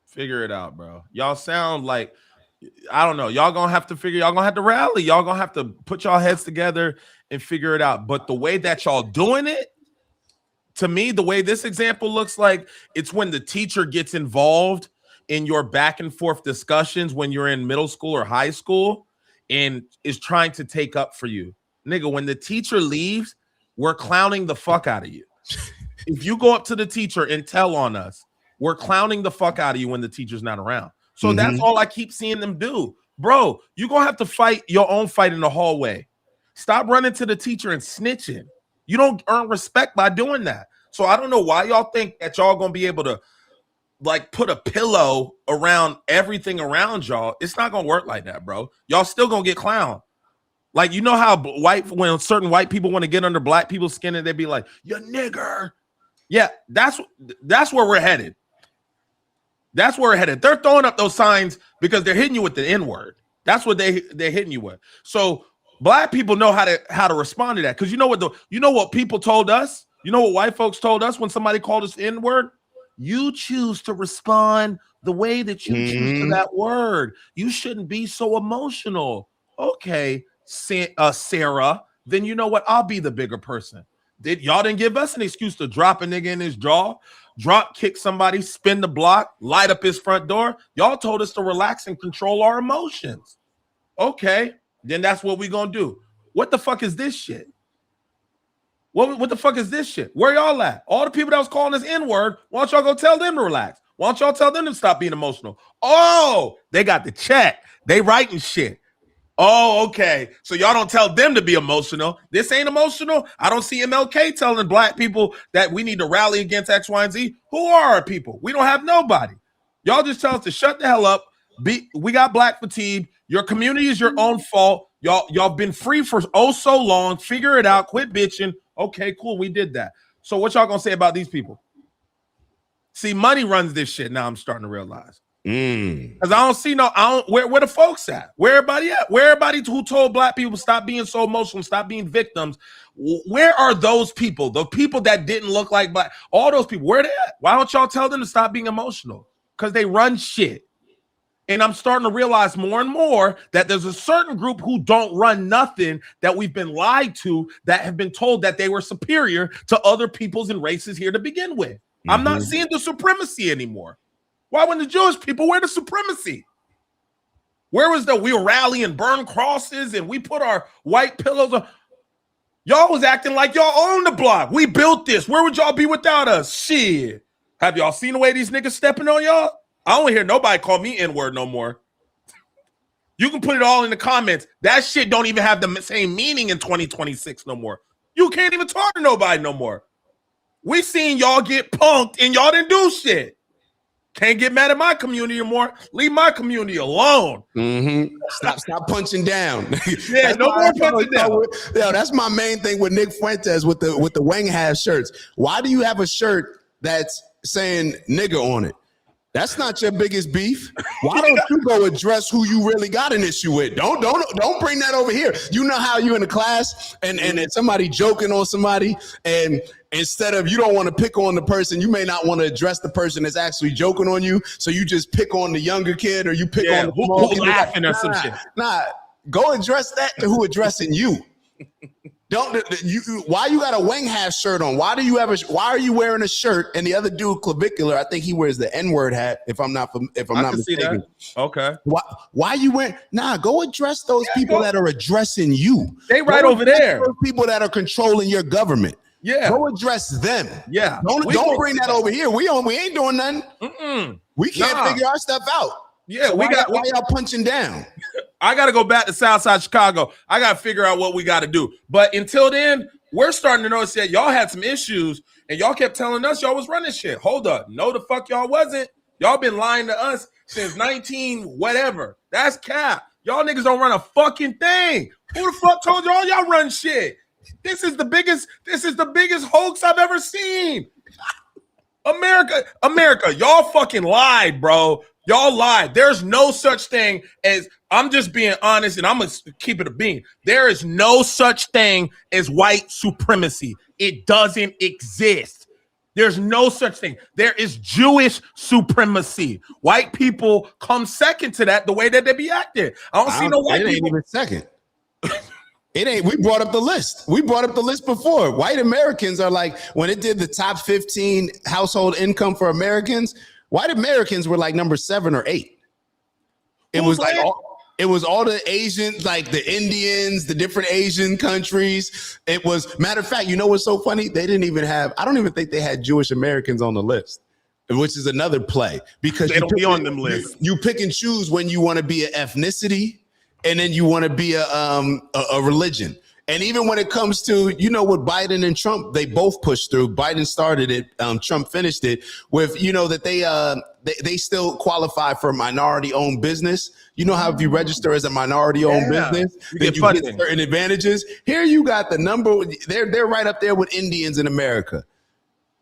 Figure it out, bro. Y'all sound like, I don't know. Y'all gonna have to rally. Y'all gonna have to put y'all heads together and figure it out. But the way that y'all doing it, to me, the way this example looks like, it's when the teacher gets involved in your back and forth discussions when you're in middle school or high school and is trying to take up for you. Nigga, when the teacher leaves, we're clowning the fuck out of you. If you go up to the teacher and tell on us, we're clowning the fuck out of you when the teacher's not around. So that's all I keep seeing them do. Bro, you're going to have to fight your own fight in the hallway. Stop running to the teacher and snitching. You don't earn respect by doing that. So I don't know why y'all think that y'all going to be able to, like, put a pillow around everything around y'all. It's not going to work like that, bro. Y'all still going to get clowned. Like, you know how when certain white people want to get under black people's skin and they be like, you nigger. Yeah, that's where we're headed. That's where we're headed. They're throwing up those signs because they're hitting you with the N-word. That's what they're hitting you with. So black people know how to respond to that. Because you know what people told us? You know what white folks told us when somebody called us N-word? You choose to respond the way that you choose to that word. You shouldn't be so emotional. Okay, Sarah, then you know what? I'll be the bigger person. Y'all didn't give us an excuse to drop a nigga in his jaw, drop kick somebody, spin the block, light up his front door. Y'all told us to relax and control our emotions. Okay, then that's what we gonna do. What the fuck is this shit? What the fuck is this shit? Where y'all at? All the people that was calling us N-word, why don't y'all go tell them to relax? Why don't y'all tell them to stop being emotional? Oh, they got the check. They writing shit. Oh, okay. So y'all don't tell them to be emotional. This ain't emotional. I don't see MLK telling black people that we need to rally against X, Y, and Z. Who are our people? We don't have nobody. Y'all just tell us to shut the hell up. We got black fatigue. Your community is your own fault. Y'all been free for so long. Figure it out. Quit bitching. Okay, cool. We did that. So what y'all gonna say about these people? See, money runs this shit. Now I'm starting to realize. Because I don't see where the folks at? Where everybody at? Where everybody who told black people stop being so emotional, stop being victims? Where are those people? The people that didn't look like black, all those people, where they at? Why don't y'all tell them to stop being emotional? Because they run shit. And I'm starting to realize more and more that there's a certain group who don't run nothing that we've been lied to, that have been told that they were superior to other peoples and races here to begin with. I'm not seeing the supremacy anymore. Why when the Jewish people, where the supremacy? Where was we'll rally and burn crosses and we put our white pillows on? Y'all was acting like y'all own the block. We built this. Where would y'all be without us? Shit. Have y'all seen the way these niggas stepping on y'all? I don't hear nobody call me N-word no more. You can put it all in the comments. That shit don't even have the same meaning in 2026 no more. You can't even talk to nobody no more. We seen y'all get punked and y'all didn't do shit. Can't get mad at my community anymore. Leave my community alone. Stop punching down. Yeah, no more punching down. Yo, that's my main thing with Nick Fuentes with the Wang Half shirts. Why do you have a shirt that's saying nigga on it? That's not your biggest beef. Why don't you go address who you really got an issue with? Don't bring that over here. You know how you in a class and somebody joking on somebody, and instead of, you don't want to pick on the person, you may not want to address the person that's actually joking on you, so you just pick on the younger kid, or you pick on the small kid laughing or some shit. Nah, go address that to who addressing you. Why you got a Wang Half shirt on? Why are you wearing a shirt and the other dude clavicular? I think he wears the N-word hat, if I'm not mistaken. Okay. Why you wearing? Nah, go address those people that are addressing you. They right over there. Those people that are controlling your government. Yeah. Go address them. Yeah. Don't bring that over here. We ain't doing nothing. We can't figure our stuff out. Yeah, so why y'all punching down? I got to go back to Southside Chicago. I got to figure out what we got to do. But until then, we're starting to notice that y'all had some issues and y'all kept telling us y'all was running shit. Hold up. No, the fuck y'all wasn't. Y'all been lying to us since 19 whatever. That's cap. Y'all niggas don't run a fucking thing. Who the fuck told y'all run shit? This is the biggest hoax I've ever seen. America, y'all fucking lied, bro. Y'all lied. There's no such thing as, I'm just being honest and I'm going to keep it a bean. There is no such thing as white supremacy. It doesn't exist. There's no such thing. There is Jewish supremacy. White people come second to that the way that they be acting. I don't see no white people. It ain't even second. It ain't. We brought up the list. We brought up the list before. White Americans are like, when it did the top 15 household income for Americans, white Americans were like number 7 or 8. It was like all the Asians, like the Indians, the different Asian countries. It was, matter of fact, you know what's so funny? They didn't even have, I don't even think they had Jewish Americans on the list, which is another play, because they don't be on them lists. You pick and choose when you want to be an ethnicity and then you want to be a religion. And even when it comes to, you know, what Biden and Trump, they both pushed through. Biden started it. Trump finished it with, you know, that they still qualify for minority-owned business. You know how if you register as a minority-owned business, then you get certain advantages. Here you got the number. They're right up there with Indians in America,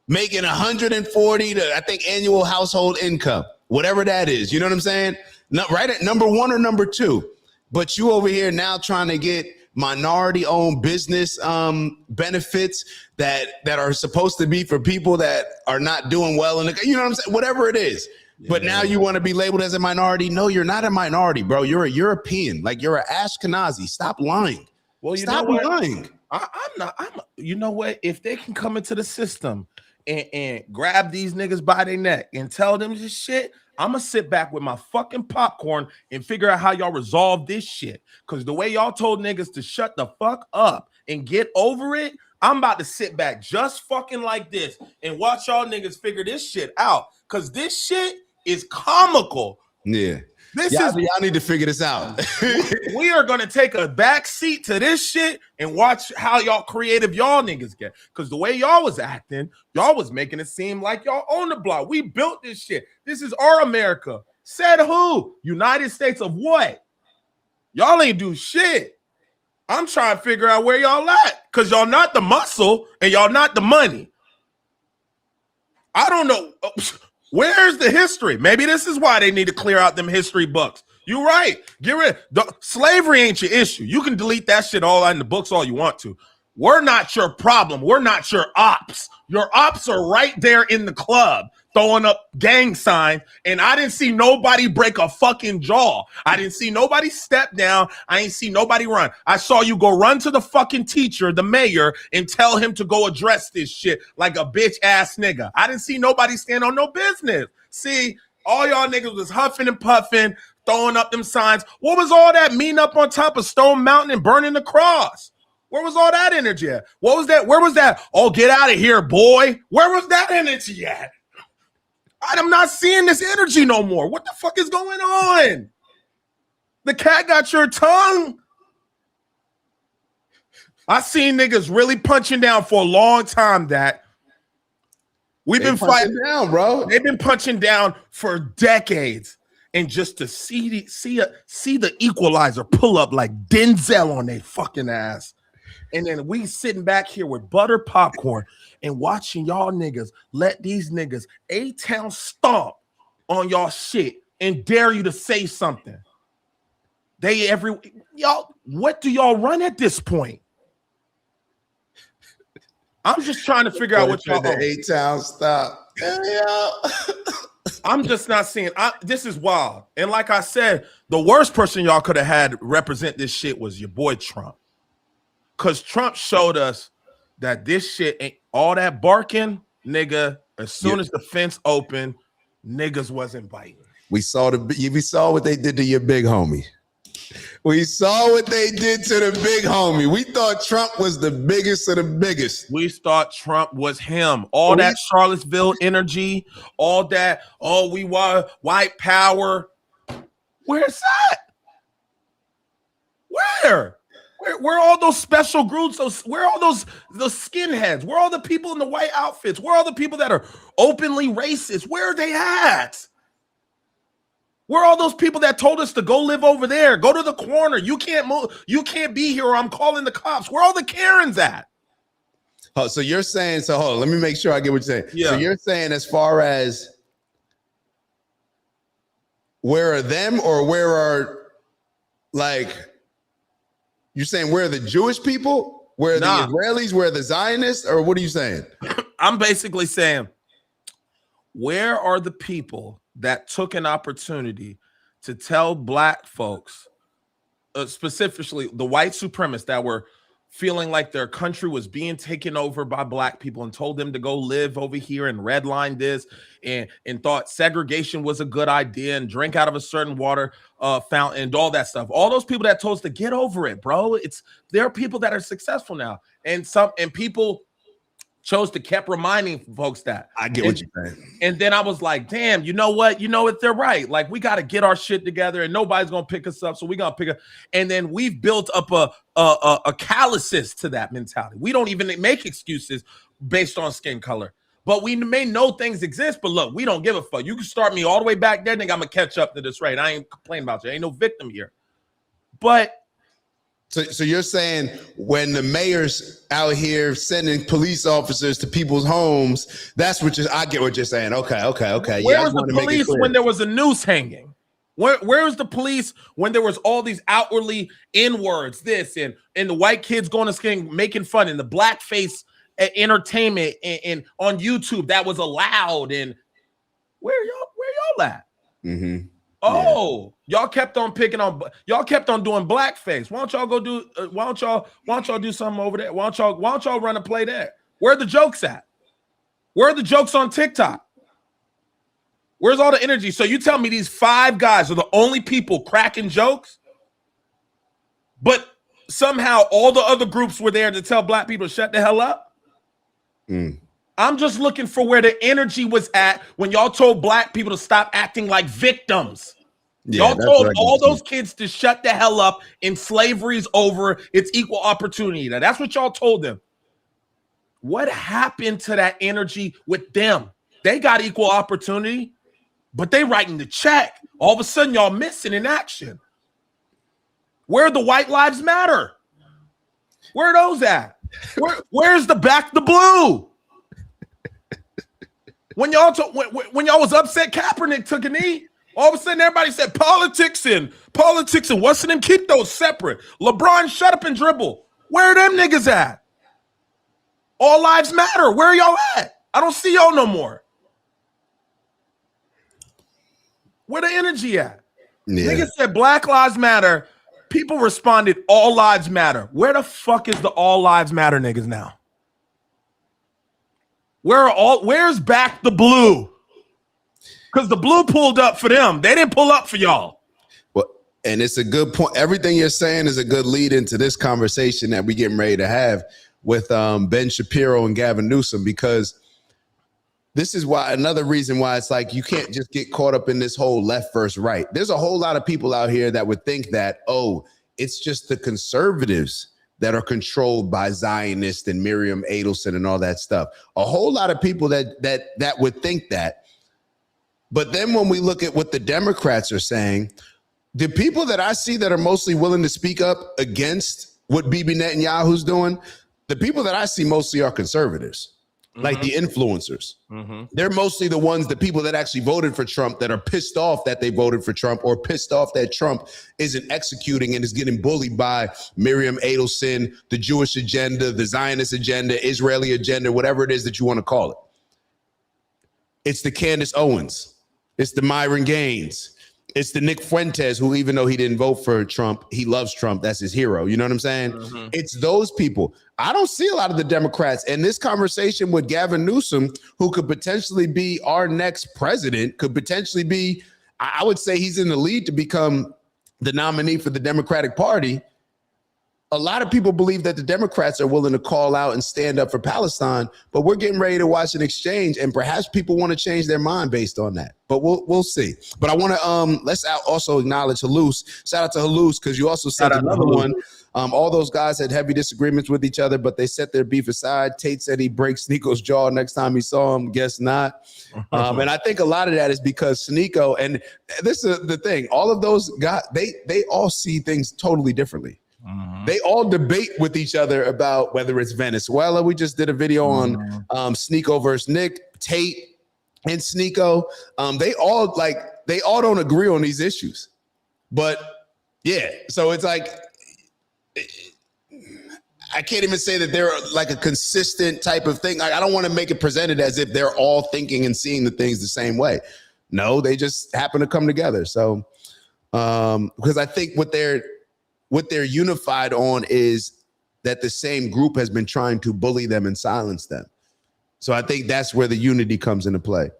making 140 to, I think, annual household income, whatever that is. You know what I'm saying? Not right at number 1 or number 2. But you over here now trying to get minority-owned business benefits that are supposed to be for people that are not doing well in the, you know what I'm saying? Whatever it is. Yeah. But now you want to be labeled as a minority. No, you're not a minority, bro. You're a European. Like, you're an Ashkenazi. Stop lying. Well, Stop lying. I'm not. You know what? If they can come into the system and grab these niggas by their neck and tell them this shit, I'm gonna sit back with my fucking popcorn and figure out how y'all resolve this shit. Cause the way y'all told niggas to shut the fuck up and get over it, I'm about to sit back just fucking like this and watch y'all niggas figure this shit out. Cause this shit is comical. Yeah. Y'all need to figure this out. We are gonna take a back seat to this shit and watch how y'all creative y'all niggas get. Cause the way y'all was acting, y'all was making it seem like y'all own the block. We built this shit. This is our America. Said who? United States of what? Y'all ain't do shit. I'm trying to figure out where y'all at. Cause y'all not the muscle and y'all not the money. I don't know. Where's the history? Maybe this is why they need to clear out them history books. You're right. Get rid. Slavery ain't your issue. You can delete that shit all in the books all you want to. We're not your problem. We're not your ops. Your ops are right there in the club throwing up gang signs, and I didn't see nobody break a fucking jaw. I didn't see nobody step down. I ain't see nobody run. I saw you go run to the fucking teacher, the mayor, and tell him to go address this shit like a bitch ass nigga. I didn't see nobody stand on no business. See, all y'all niggas was huffing and puffing, throwing up them signs. What was all that meeting up on top of Stone Mountain and burning the cross? Where was all that energy at? What was that? Where was that? Oh, get out of here, boy. Where was that energy at? I'm not seeing this energy no more. What the fuck is going on? The cat got your tongue. I seen niggas really punching down for a long time. That we've been fighting down, bro. They've been punching down for decades, and just to see the equalizer pull up like Denzel on their fucking ass. And then we sitting back here with butter popcorn and watching y'all niggas let these niggas A-Town stomp on y'all shit and dare you to say something. Y'all, what do y'all run at this point? I'm just trying to figure out what y'all the A-Town stop. I'm just not seeing. This is wild. And like I said, the worst person y'all could have had represent this shit was your boy Trump. Because Trump showed us that this shit ain't all that barking, nigga. As soon as the fence opened, niggas wasn't biting. We saw what they did to your big homie. We saw what they did to the big homie. We thought Trump was the biggest of the biggest. We thought Trump was him. All that Charlottesville energy, all that, oh, we want white power. Where's that? Where are all those special groups? Where are all those skinheads? Where are all the people in the white outfits? Where are all the people that are openly racist? Where are they at? Where are all those people that told us to go live over there? Go to the corner. You can't move. You can't be here or I'm calling the cops. Where are all the Karens at? Oh, so you're saying, hold on, let me make sure I get what you're saying. Yeah. So you're saying as far as where are them or where are, like, you're saying where are the Jewish people? Where are the Israelis? Where are the Zionists? Or what are you saying? I'm basically saying, where are the people that took an opportunity to tell black folks, specifically the white supremacists that were feeling like their country was being taken over by black people and told them to go live over here and redline this and thought segregation was a good idea and drink out of a certain water fountain and all that stuff. All those people that told us to get over it, bro. There are people that are successful now, and people chose to keep reminding folks that. I get what you're saying. And then I was like, damn, you know what? They're right. Like, we got to get our shit together and nobody's going to pick us up. So we got to pick up. And then we've built up a calluses to that mentality. We don't even make excuses based on skin color. But we may know things exist, but look, we don't give a fuck. You can start me all the way back there, nigga, I'm going to catch up to this rate. I ain't complaining about you. Ain't no victim here. But So you're saying when the mayor's out here sending police officers to people's homes, that's what I get what you're saying. Okay. Where was the police when there was a noose hanging? Where was the police when there was all these outwardly N-words, this and the white kids going to skin making fun and the blackface entertainment and on YouTube that was allowed? And where y'all at? Mm-hmm. Oh, y'all kept on doing blackface. Why don't y'all go do? Why don't y'all do something over there? Why don't y'all run a play there? Where are the jokes at? Where are the jokes on TikTok? Where's all the energy? So you tell me these 5 guys are the only people cracking jokes, but somehow all the other groups were there to tell black people to shut the hell up? I'm just looking for where the energy was at when y'all told black people to stop acting like victims. Y'all told all those kids to shut the hell up and slavery's over. It's equal opportunity. Now, that's what y'all told them. What happened to that energy with them? They got equal opportunity, but they writing the check. All of a sudden, y'all missing in action. Where the White Lives Matter? Where are those at? Where's the Back the Blue? When y'all was upset Kaepernick took a knee, all of a sudden everybody said politics and what's in them? Keep those separate. LeBron, shut up and dribble. Where are them niggas at? All lives matter. Where are y'all at? I don't see y'all no more. Where the energy at? Yeah. Niggas said Black Lives Matter. People responded, all lives matter. Where the fuck is the all lives matter niggas now? Where's Back the Blue? Because the blue pulled up for them. They didn't pull up for y'all. Well, and it's a good point. Everything you're saying is a good lead into this conversation that we're getting ready to have with Ben Shapiro and Gavin Newsom, because this is why another reason why it's like you can't just get caught up in this whole left versus right. There's a whole lot of people out here that would think that, oh, it's just the conservatives that are controlled by Zionists and Miriam Adelson and all that stuff. A whole lot of people that would think that. But then when we look at what the Democrats are saying, the people that I see that are mostly willing to speak up against what Bibi Netanyahu's doing, the people that I see mostly are conservatives, like the influencers. They're mostly the ones, the people that actually voted for Trump, that are pissed off that they voted for Trump, or pissed off that Trump isn't executing and is getting bullied by Miriam Adelson, the Jewish agenda, the Zionist agenda, Israeli agenda, whatever it is that you want to call it. It's the Candace Owens. It's the Myron Gaines. It's the Nick Fuentes, who, even though he didn't vote for Trump, he loves Trump. That's his hero. You know what I'm saying? It's those people. I don't see a lot of the Democrats. And this conversation with Gavin Newsom, who could potentially be our next president, could potentially be, I would say he's in the lead to become the nominee for the Democratic Party. A lot of people believe that the Democrats are willing to call out and stand up for Palestine, but we're getting ready to watch an exchange, and perhaps people want to change their mind based on that. But we'll see. But I want to let's also acknowledge Halous. Shout out to Halous, because you also said another one. All those guys had heavy disagreements with each other, but they set their beef aside. Tate said he'd break Sneako's jaw next time he saw him. Guess not. And I think a lot of that is because Sneako, and this is the thing, all of those guys, they all see things totally differently. They all debate with each other about whether it's Venezuela. We just did a video on Sneako versus Nick, Tate and Sneako. They all don't agree on these issues. But yeah, so it's like, I can't even say that they're like a consistent type of thing. I don't want to make it presented as if they're all thinking and seeing the things the same way. No, they just happen to come together. So because I think what they're unified on is that the same group has been trying to bully them and silence them. So I think that's where the unity comes into play.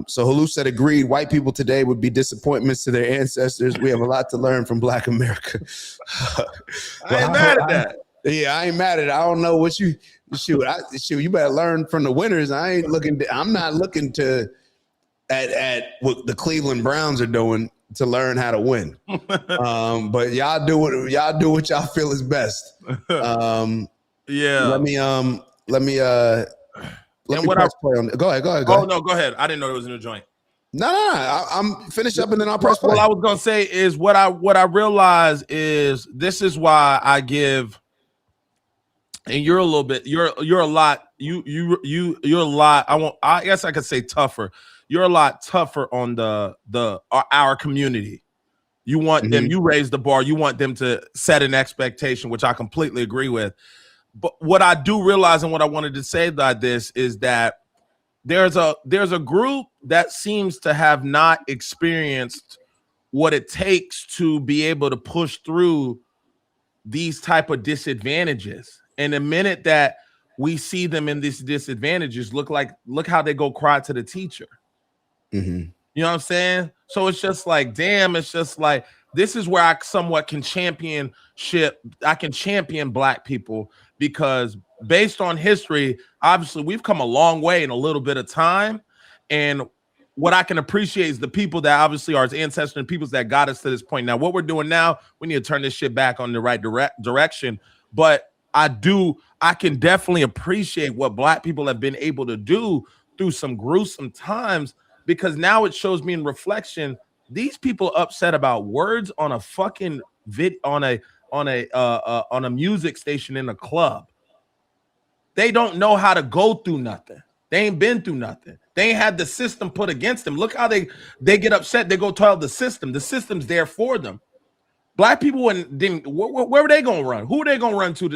So Halous said, agreed. White people today would be disappointments to their ancestors. We have a lot to learn from Black America. I ain't mad at that. Yeah, I ain't mad at it. I don't know what you you better learn from the winners. I'm not looking at what the Cleveland Browns are doing to learn how to win. But y'all do what y'all feel is best. Yeah. Let me press play on. Go ahead. No, go ahead. I didn't know there was a new joint. No. I'm finished up and then I'll press play. What I was gonna say is what I realize is this is why I give, and you're a little bit, you're a lot, you're a lot, I guess I could say tougher. You're a lot tougher on our community. You want them, you raise the bar, you want them to set an expectation, which I completely agree with. But what I do realize, and what I wanted to say by this, is that there's a group that seems to have not experienced what it takes to be able to push through these type of disadvantages. And the minute that we see them in these disadvantages, look how they go cry to the teacher. Mm-hmm. You know what I'm saying? So it's just like, damn, it's just like, this is where I somewhat can champion Black people, because based on history, obviously we've come a long way in a little bit of time. And what I can appreciate is the people that obviously are ancestors and peoples that got us to this point. Now, what we're doing now, we need to turn this shit back on the right direction. But I can definitely appreciate what Black people have been able to do through some gruesome times, because now it shows me in reflection, these people upset about words on a fucking on a music station in a club. They don't know how to go through nothing. They ain't been through nothing. They ain't had the system put against them. Look how they get upset. They go tell the system. The system's there for them. Black people where were they gonna run? Who are they gonna run to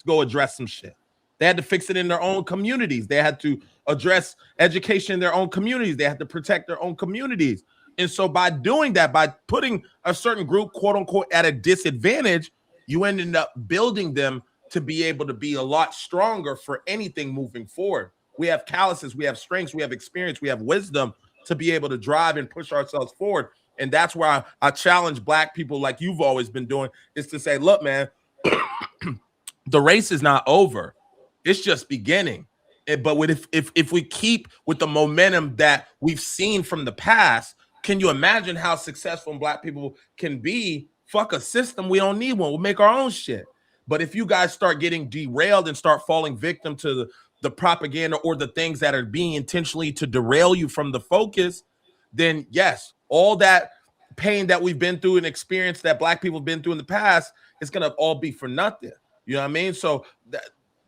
go address some shit? They had to fix it in their own communities. They had to address education in their own communities. They had to protect their own communities. And so by doing that, by putting a certain group, quote unquote, at a disadvantage, you ended up building them to be able to be a lot stronger for anything moving forward. We have calluses, we have strengths, we have experience, we have wisdom to be able to drive and push ourselves forward. And that's why I challenge Black people, like you've always been doing, is to say, look, man, the race is not over. It's just beginning. But if we keep with the momentum that we've seen from the past, can you imagine how successful Black people can be? Fuck a system. We don't need one. We'll make our own shit. But if you guys start getting derailed and start falling victim to the propaganda or the things that are being intentionally to derail you from the focus, then yes, all that pain that we've been through and experience that Black people have been through in the past, it's gonna all be for nothing. You know what I mean? So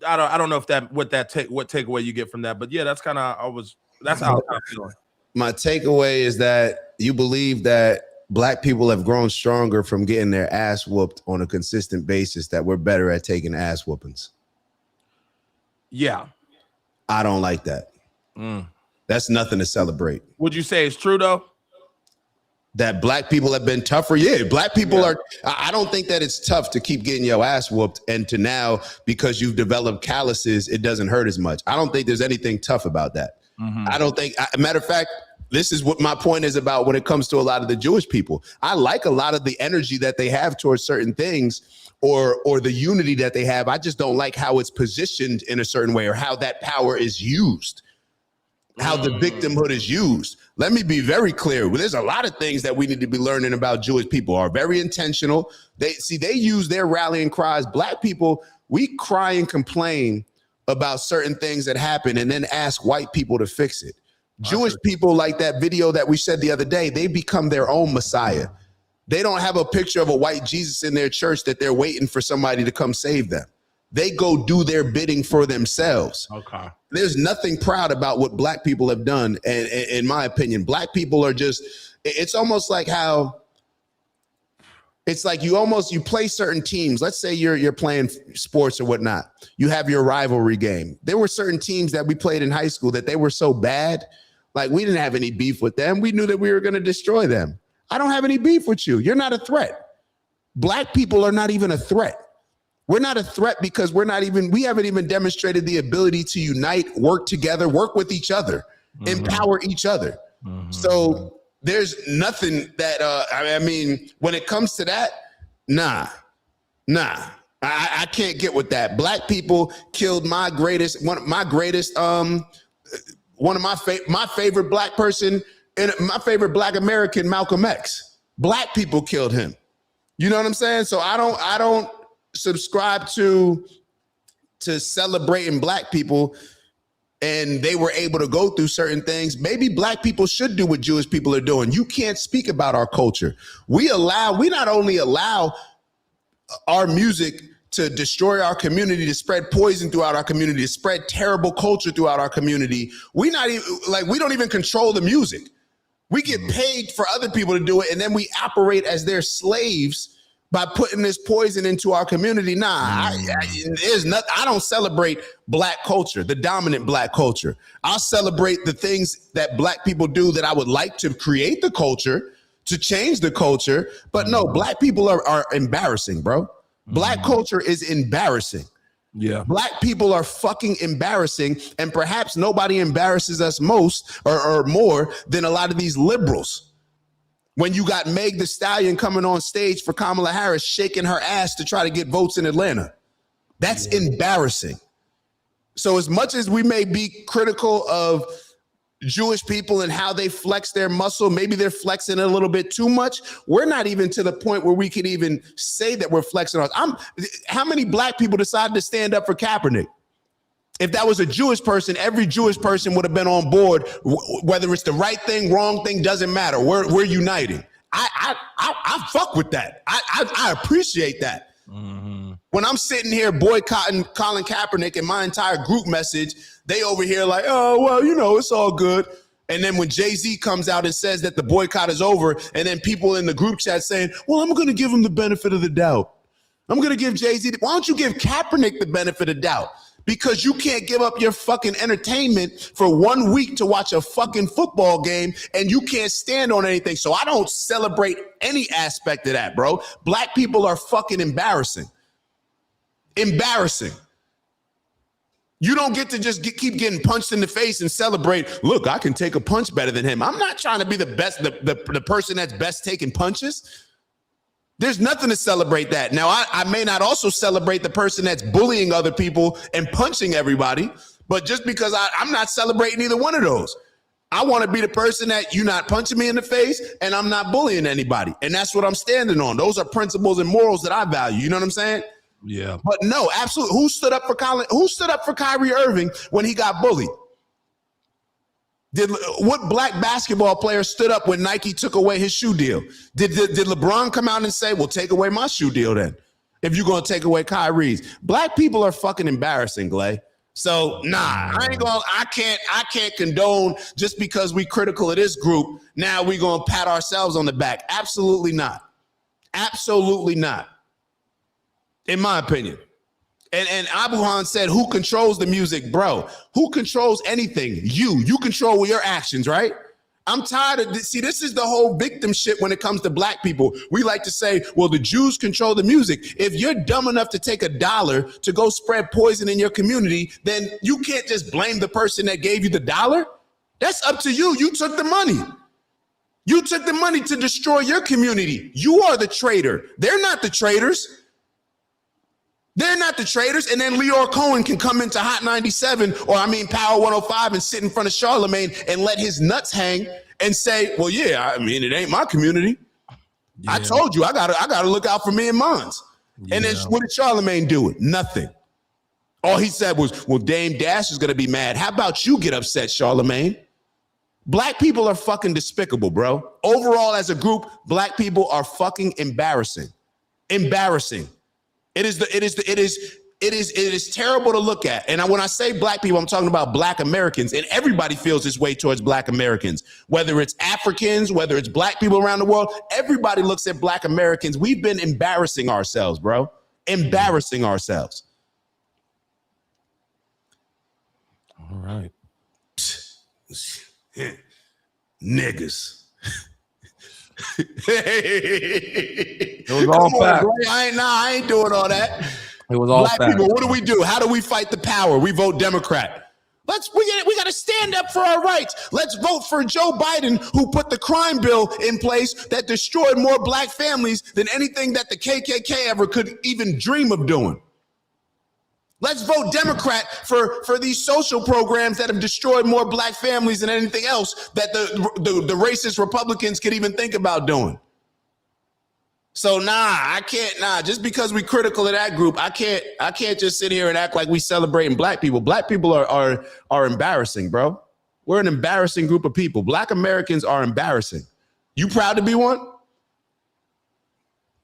I don't know if what takeaway you get from that, but yeah, that's kind of that's how I'm feeling. My takeaway is that you believe that Black people have grown stronger from getting their ass whooped on a consistent basis, that we're better at taking ass whoopings. Yeah. I don't like that. That's nothing to celebrate. Would you say it's true though? That Black people have been tougher? Yeah, Black people are. I don't think that it's tough to keep getting your ass whooped, and to now, because you've developed calluses, it doesn't hurt as much. I don't think there's anything tough about that. I don't think, matter of fact, this is what my point is about when it comes to a lot of the Jewish people. I like a lot of the energy that they have towards certain things, or the unity that they have. I just don't like how it's positioned in a certain way, or how that power is used, how the victimhood is used. Let me be very clear. There's a lot of things that we need to be learning about Jewish people are very intentional. They use their rallying cries. Black people, we cry and complain about certain things that happen and then ask white people to fix it. Jewish people, like that video that we said the other day, they become their own Messiah. They don't have a picture of a white Jesus in their church that they're waiting for somebody to come save them. They go do their bidding for themselves. Okay. There's nothing proud about what Black people have done. And in my opinion, Black people are just, it's almost like how, it's like you play certain teams. Let's say you're playing sports or whatnot. You have your rivalry game. There were certain teams that we played in high school that they were so bad. Like, we didn't have any beef with them. We knew that we were going to destroy them. I don't have any beef with you. You're not a threat. Black people are not even a threat. We're not a threat because we haven't even demonstrated the ability to unite, work together, work with each other, empower each other. So there's nothing that, I mean, when it comes to that, nah. I can't get with that. Black people killed my favorite Black person and my favorite Black American, Malcolm X. Black people killed him. You know what I'm saying? So I don't subscribe to celebrating Black people, and they were able to go through certain things. Maybe Black people should do what Jewish people are doing. You can't speak about our culture. We not only allow our music to destroy our community, to spread poison throughout our community, to spread terrible culture throughout our community. We don't even control the music. We get paid for other people to do it, and then we operate as their slaves by putting this poison into our community. There's nothing. I don't celebrate black culture, the dominant black culture. I'll celebrate the things that black people do that I would like to create the culture, to change the culture. But no, black people are embarrassing, bro. Black culture is embarrassing. Yeah. Black people are fucking embarrassing, and perhaps nobody embarrasses us most or more than a lot of these liberals. When you got Meg Thee Stallion coming on stage for Kamala Harris, shaking her ass to try to get votes in Atlanta. That's embarrassing. So as much as we may be critical of Jewish people and how they flex their muscle, maybe they're flexing a little bit too much. We're not even to the point where we could even say that we're flexing. How many black people decided to stand up for Kaepernick? If that was a Jewish person, every Jewish person would have been on board. Whether it's the right thing, wrong thing, doesn't matter. We're uniting. I fuck with that. I appreciate that. Mm-hmm. When I'm sitting here boycotting Colin Kaepernick and my entire group message, they over here like, oh, well, you know, it's all good. And then when Jay-Z comes out and says that the boycott is over, and then people in the group chat saying, well, I'm going to give him the benefit of the doubt. I'm going to give Jay-Z. Why don't you give Kaepernick the benefit of the doubt? Because you can't give up your fucking entertainment for 1 week to watch a fucking football game, and you can't stand on anything. So I don't celebrate any aspect of that, bro. Black people are fucking embarrassing. Embarrassing. You don't get to just keep getting punched in the face and celebrate, look, I can take a punch better than him. I'm not trying to be the best, the person that's best taking punches. There's nothing to celebrate that. Now, I may not also celebrate the person that's bullying other people and punching everybody, but just because I'm not celebrating either one of those. I want to be the person that you're not punching me in the face and I'm not bullying anybody. And that's what I'm standing on. Those are principles and morals that I value. You know what I'm saying? Yeah. But no, absolutely. Who stood up for Kyrie Irving when he got bullied? What black basketball player stood up when Nike took away his shoe deal? Did LeBron come out and say, well, take away my shoe deal then, if you're going to take away Kyrie's? Black people are fucking embarrassing, Glay. So I can't condone just because we critical of this group. Now we going to pat ourselves on the back. Absolutely not. Absolutely not. In my opinion. And Abuhan said, who controls the music? Bro, who controls anything? You control your actions, right? I'm tired of this. See, this is the whole victim shit when it comes to black people. We like to say, well, the Jews control the music. If you're dumb enough to take $1 to go spread poison in your community, then you can't just blame the person that gave you the $1. That's up to you. You took the money. You took the money to destroy your community. You are the traitor. They're not the traitors. They're not the traitors. And then Leor Cohen can come into Hot 97 or Power 105 and sit in front of Charlemagne and let his nuts hang and say, well, yeah, it ain't my community. Yeah. I told you I gotta look out for me and mines. Yeah. And then what did Charlemagne do? Nothing. All he said was, well, Dame Dash is gonna be mad. How about you get upset, Charlemagne? Black people are fucking despicable, bro. Overall, as a group, black people are fucking embarrassing. Embarrassing. It is terrible to look at. And when I say black people, I'm talking about black Americans, and everybody feels this way towards black Americans, whether it's Africans, whether it's black people around the world, everybody looks at black Americans. We've been embarrassing ourselves, bro. Embarrassing ourselves. All right. Niggas. It was all facts. I ain't doing all that. It was all black facts. people. What do we do? How do we fight the power? We vote Democrat. We got to stand up for our rights. Let's vote for Joe Biden, who put the crime bill in place that destroyed more black families than anything that the KKK ever could even dream of doing. Let's vote Democrat for these social programs that have destroyed more black families than anything else that the racist Republicans could even think about doing. So I can't. Just because we critical of that group, I can't just sit here and act like we celebrating black people. Black people are embarrassing, bro. We're an embarrassing group of people. Black Americans are embarrassing. You proud to be one?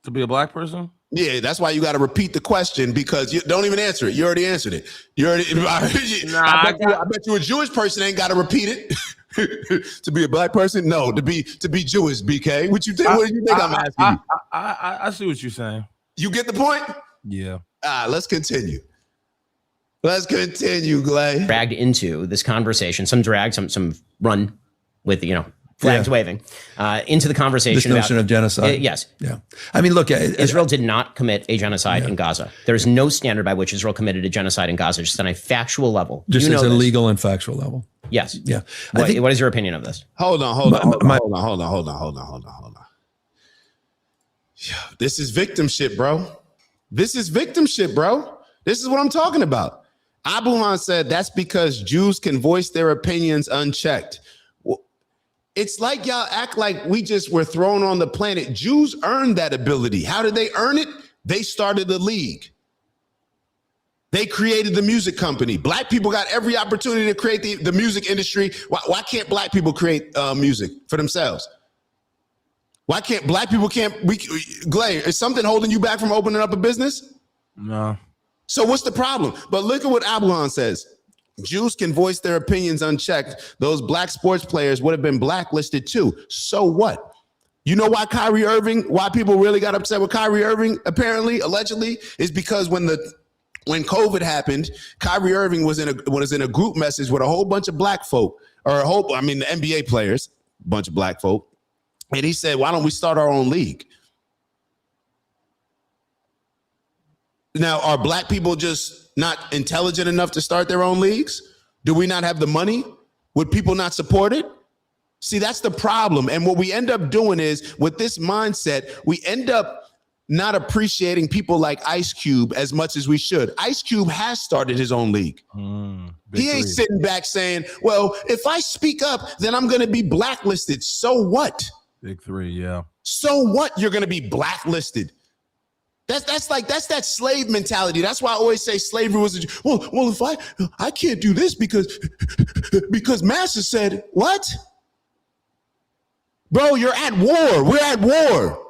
To be a black person? Yeah, that's why you got to repeat the question, because you don't even answer it. You already answered it. I bet you a Jewish person ain't got to repeat it. To be a black person? No, to be Jewish, BK. What you think? What do you think I'm asking you? I see what you're saying. You get the point? Yeah. Let's continue. Let's continue, Glay. Dragged into this conversation, some drag, some run with, flags waving, into the conversation. This notion of genocide. Yes. Yeah. I mean, look, Israel did not commit a genocide in Gaza. There is no standard by which Israel committed a genocide in Gaza, just on a factual level. Just as a legal and factual level. Yes. Yeah. What is your opinion of this? Hold on. This is victimship, bro. This is what I'm talking about. Abuhan said that's because Jews can voice their opinions unchecked. Well, it's like y'all act like we just were thrown on the planet. Jews earned that ability. How did they earn it? They started the league. They created the music company. Black people got every opportunity to create the music industry. Why can't black people create music for themselves? Why can't black people Glay, is something holding you back from opening up a business? No. So what's the problem? But look at what Abuhan says. Jews can voice their opinions unchecked. Those black sports players would have been blacklisted too. So what? You know why why people really got upset with Kyrie Irving, apparently, allegedly, is because when when COVID happened, Kyrie Irving was in a group message with a whole bunch of black folk, the NBA players, a bunch of black folk. And he said, why don't we start our own league? Now, are black people just not intelligent enough to start their own leagues? Do we not have the money? Would people not support it? See, that's the problem. And what we end up doing is, with this mindset, we end up not appreciating people like Ice Cube as much as we should. Ice Cube has started his own league. He ain't sitting back saying, well, if I speak up, then I'm going to be blacklisted. So what? Big three, yeah. So what? You're going to be blacklisted. That's that slave mentality. That's why I always say slavery was well, if I can't do this because Master said, what? Bro, you're at war. We're at war.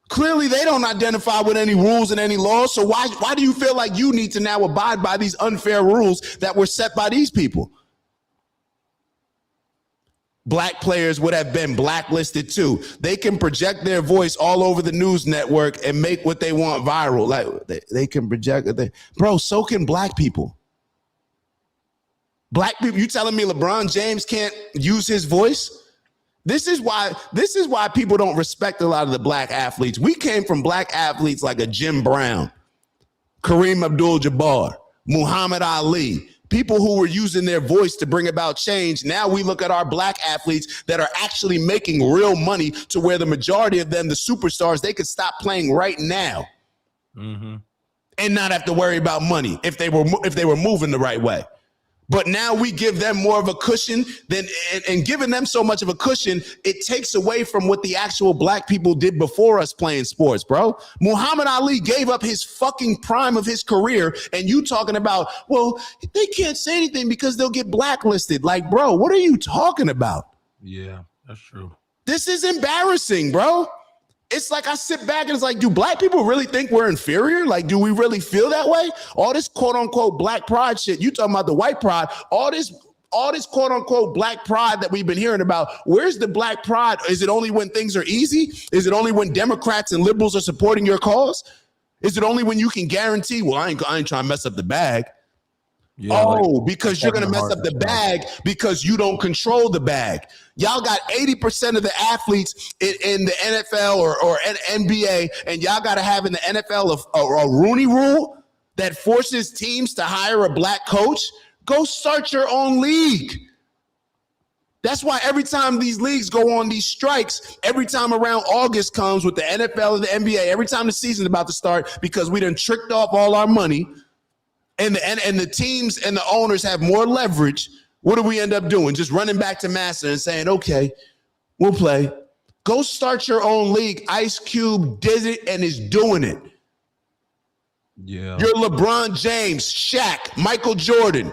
Clearly, they don't identify with any rules and any laws. So why do you feel like you need to now abide by these unfair rules that were set by these people? Black players would have been blacklisted too. They can project their voice all over the news network and make what they want viral. Like they can project it. Bro, so can black people. Black people, you telling me LeBron James can't use his voice? This is why people don't respect a lot of the black athletes. We came from black athletes like a Jim Brown, Kareem Abdul-Jabbar, Muhammad Ali, people who were using their voice to bring about change. Now we look at our black athletes that are actually making real money, to where the majority of them, the superstars, they could stop playing right now and not have to worry about money if they were moving the right way. But now we give them more of a cushion and giving them so much of a cushion, it takes away from what the actual black people did before us playing sports, bro. Muhammad Ali gave up his fucking prime of his career, and you talking about, well, they can't say anything because they'll get blacklisted. Like, bro, what are you talking about? Yeah, that's true. This is embarrassing, bro. It's like I sit back and it's like, do black people really think we're inferior? Like, do we really feel that way? All this quote unquote black pride shit, you talking about the white pride, all this quote unquote black pride that we've been hearing about. Where's the black pride? Is it only when things are easy? Is it only when Democrats and liberals are supporting your cause? Is it only when you can guarantee, well, I ain't trying to mess up the bag? Yeah, because you're going to mess up the bag because you don't control the bag. Y'all got 80% of the athletes in the NFL or NBA, and y'all got to have in the NFL a Rooney Rule that forces teams to hire a black coach. Go start your own league. That's why every time these leagues go on these strikes, every time around August comes with the NFL and the NBA, every time the season's about to start, because we done tricked off all our money, and the teams and the owners have more leverage, what do we end up doing? Just running back to Master and saying, okay, we'll play. Go start your own league. Ice Cube did it and is doing it. Yeah. You're LeBron James, Shaq, Michael Jordan,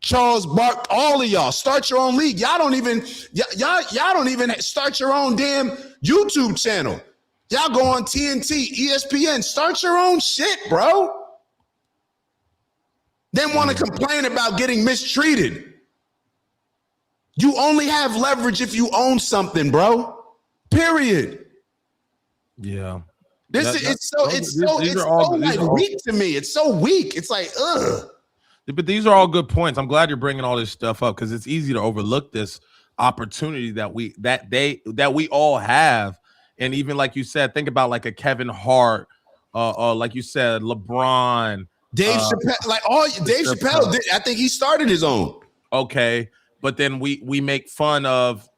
Charles Barkley, all of y'all. Start your own league. Y'all don't even start your own damn YouTube channel. Y'all go on TNT, ESPN. Start your own shit, bro. Then want to complain about getting mistreated. You only have leverage if you own something, bro. Period. Yeah. It's so weak to me. It's so weak. It's like, ugh. But these are all good points. I'm glad you're bringing all this stuff up because it's easy to overlook this opportunity that we all have. And even like you said, think about like a Kevin Hart, like you said, LeBron, Dave Chappelle. Dave Chappelle did. I think he started his own. Okay, but then we make fun of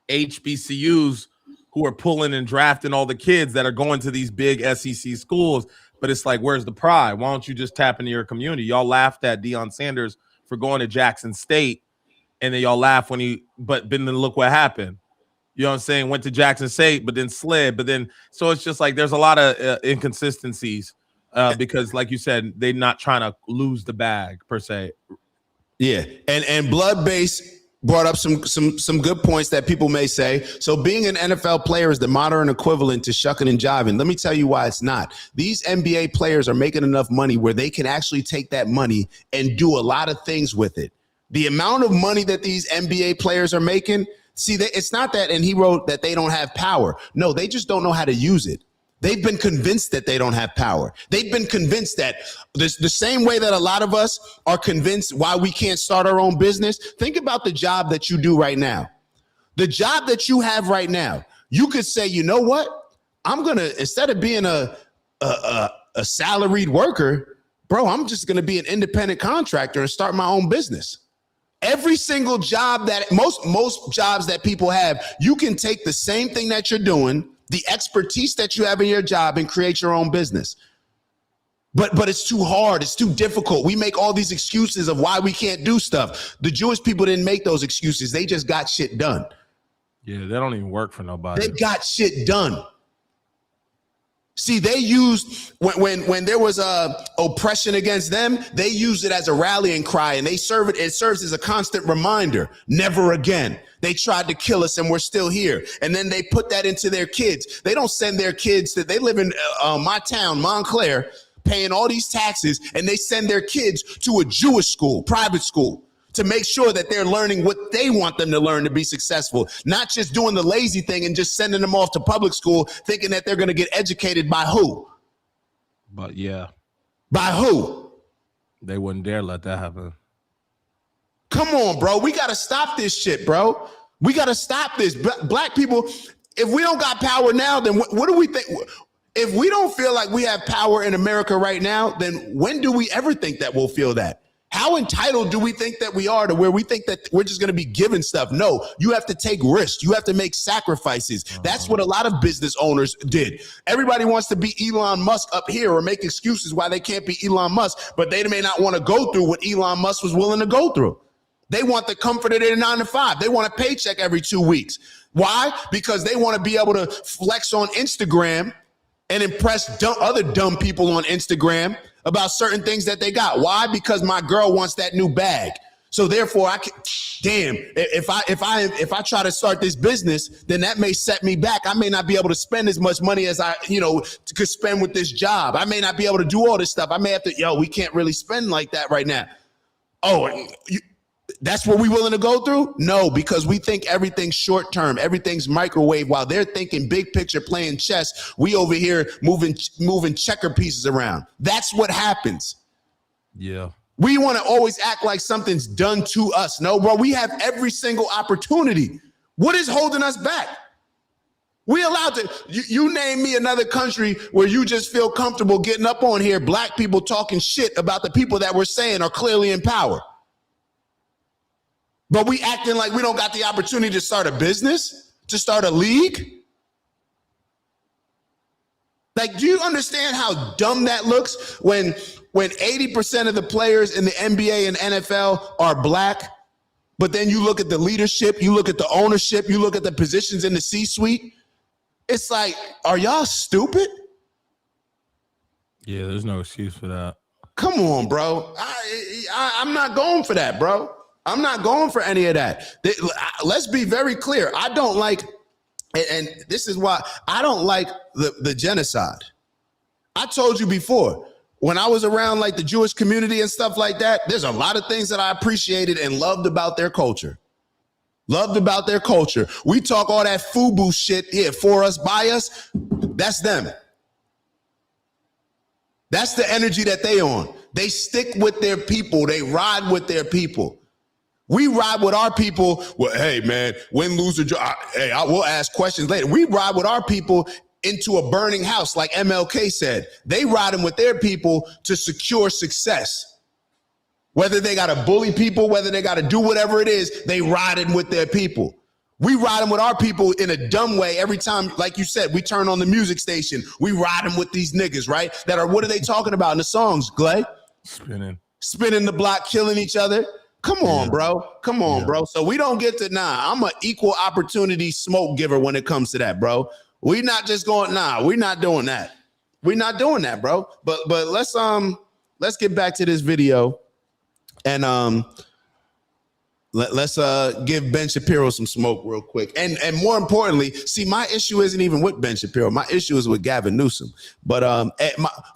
HBCUs who are pulling and drafting all the kids that are going to these big SEC schools. But it's like, where's the pride? Why don't you just tap into your community? Y'all laughed at Deion Sanders for going to Jackson State, and then y'all laugh but then look what happened. You know what I'm saying? Went to Jackson State, but then slid. But then, so it's just like there's a lot of inconsistencies because, like you said, they're not trying to lose the bag per se. Yeah, and Bloodbase brought up some good points that people may say. So being an NFL player is the modern equivalent to shucking and jiving. Let me tell you why it's not. These NBA players are making enough money where they can actually take that money and do a lot of things with it. The amount of money that these NBA players are making, it's not that, and he wrote that they don't have power. No, they just don't know how to use it. They've been convinced that they don't have power. They've been convinced that the same way that a lot of us are convinced why we can't start our own business. Think about the job that you do right now. The job that you have right now, you could say, you know what? I'm going to, instead of being a salaried worker, bro, I'm just going to be an independent contractor and start my own business. Every single job that most jobs that people have, you can take the same thing that you're doing, the expertise that you have in your job, and create your own business. But it's too hard. It's too difficult. We make all these excuses of why we can't do stuff. The Jewish people didn't make those excuses. They just got shit done. Yeah, they don't even work for nobody. They got shit done. See, they used when there was oppression against them, they used it as a rallying cry, and it serves as a constant reminder. Never again. They tried to kill us and we're still here. And then they put that into their kids. They don't send their kids they live in my town, Montclair, paying all these taxes, and they send their kids to a Jewish school, private school, to make sure that they're learning what they want them to learn to be successful, not just doing the lazy thing and just sending them off to public school thinking that they're going to get educated by who? But yeah. By who? They wouldn't dare let that happen. Come on, bro. We got to stop this shit, bro. We got to stop this. Black people, if we don't got power now, then what do we think? If we don't feel like we have power in America right now, then when do we ever think that we'll feel that? How entitled do we think that we are to where we think that we're just going to be given stuff? No, you have to take risks. You have to make sacrifices. That's what a lot of business owners did. Everybody wants to be Elon Musk up here or make excuses why they can't be Elon Musk, but they may not want to go through what Elon Musk was willing to go through. They want the comfort of their 9 to 5. They want a paycheck every 2 weeks. Why? Because they want to be able to flex on Instagram and impress other dumb people on Instagram about certain things that they got. Why? Because my girl wants that new bag. So therefore, if I try to start this business, then that may set me back. I may not be able to spend as much money as I, could spend with this job. I may not be able to do all this stuff. I may have to, we can't really spend like that right now. Oh, that's what we willing to go through? No, because we think everything's short term, everything's microwave. While they're thinking big picture, playing chess, we over here moving checker pieces around. That's what happens. Yeah. We want to always act like something's done to us. No, bro, we have every single opportunity. What is holding us back? We allowed to, you name me another country where you just feel comfortable getting up on here, black people talking shit about the people that we're saying are clearly in power. But we acting like we don't got the opportunity to start a business, to start a league. Like, do you understand how dumb that looks when 80% of the players in the NBA and NFL are black, but then you look at the leadership, you look at the ownership, you look at the positions in the C-suite? It's like, are y'all stupid? Yeah, there's no excuse for that. Come on, bro. I'm not going for that, bro. I'm not going for any of that. Let's be very clear. I don't like, and this is why I don't like the genocide. I told you before, when I was around like the Jewish community and stuff like that, there's a lot of things that I appreciated and loved about their culture. loved about their culture. We talk all that FUBU shit here, for us, by us. That's them. That's the energy that they on. They stick with their people. They ride with their people. We ride with our people. Well, hey, man, win, lose, or draw. I will ask questions later. We ride with our people into a burning house, like MLK said. They riding with their people to secure success. Whether they got to bully people, whether they got to do whatever it is, they riding with their people. We riding with our people in a dumb way every time, like you said, we turn on the music station. We riding with these niggas, right? That are, what are they talking about in the songs, Glay? Spinning the block, killing each other. Come on, bro. Come on, bro. So we don't get to, I'm an equal opportunity smoke giver when it comes to that, bro. We not just going, we're not doing that. We're not doing that, bro. But let's get back to this video. And let's give Ben Shapiro some smoke real quick. And more importantly, see, my issue isn't even with Ben Shapiro. My issue is with Gavin Newsom. But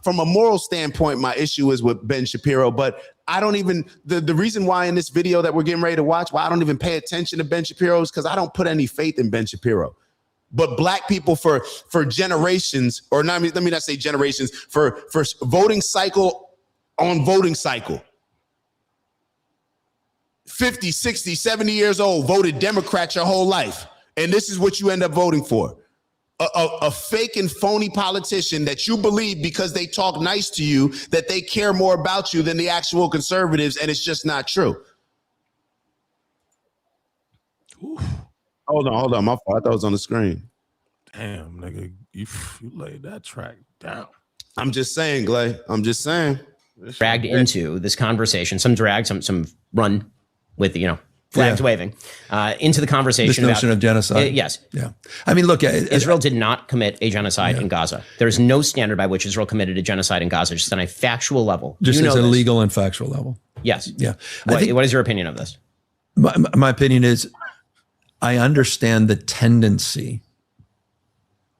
from a moral standpoint, my issue is with Ben Shapiro. But I don't even, the reason why in this video that we're getting ready to watch, why I don't even pay attention to Ben Shapiro is because I don't put any faith in Ben Shapiro. But black people for generations, or not, let me not say generations, for voting cycle on voting cycle. 50, 60, 70 years old, voted Democrat your whole life. And this is what you end up voting for. A fake and phony politician that you believe because they talk nice to you, that they care more about you than the actual conservatives, and it's just not true. Oof. Hold on. My fault. I thought it was on the screen. Damn, nigga, you laid that track down. I'm just saying, Glay. I'm just saying. Dragged into this conversation, some drag, some run with, flags waving, into the conversation. This notion of genocide. Yes. Yeah. I mean, look, Israel did not commit a genocide in Gaza. There's no standard by which Israel committed a genocide in Gaza, just on a factual level. Just as a legal and factual level. Yes. Yeah. What is your opinion of this? My opinion is, I understand the tendency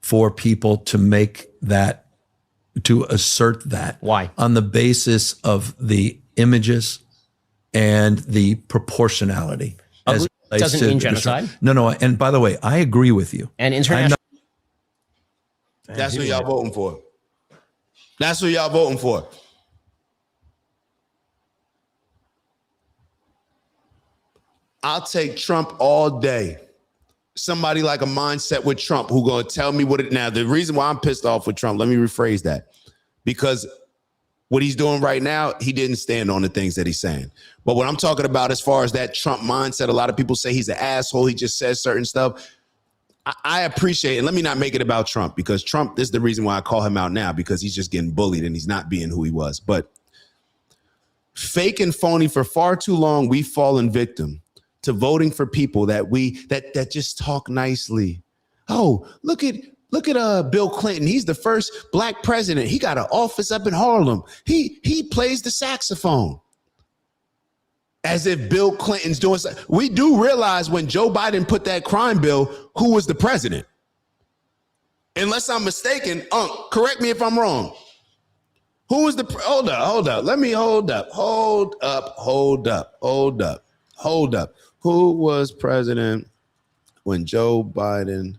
for people to make that, to assert that. Why? On the basis of the images and the proportionality. It doesn't mean genocide. No. And by the way, I agree with you. And international. That's who y'all voting for. That's who y'all voting for. I'll take Trump all day. Somebody like a mindset with Trump who gonna tell me what it now. The reason why I'm pissed off with Trump, let me rephrase that, because what he's doing right now, he didn't stand on the things that he's saying. But what I'm talking about as far as that Trump mindset, a lot of people say he's an asshole. He just says certain stuff. I appreciate it. Let me not make it about Trump, because Trump, this is the reason why I call him out now, because he's just getting bullied and he's not being who he was. But fake and phony, for far too long, we've fallen victim to voting for people that that just talk nicely. Oh, look at Bill Clinton. He's the first black president. He got an office up in Harlem. He plays the saxophone. As if Bill Clinton's doing something. We do realize when Joe Biden put that crime bill, who was the president? Unless I'm mistaken, correct me if I'm wrong. Who was the, hold up. Let me hold up. Who was president when Joe Biden,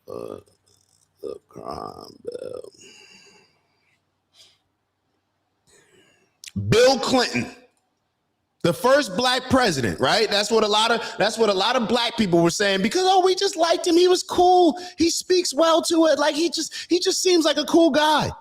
the crime bill? Bill Clinton, the first black president, right? That's what a lot of black people were saying, because we just liked him. He was cool. He speaks well to it. Like he just seems like a cool guy.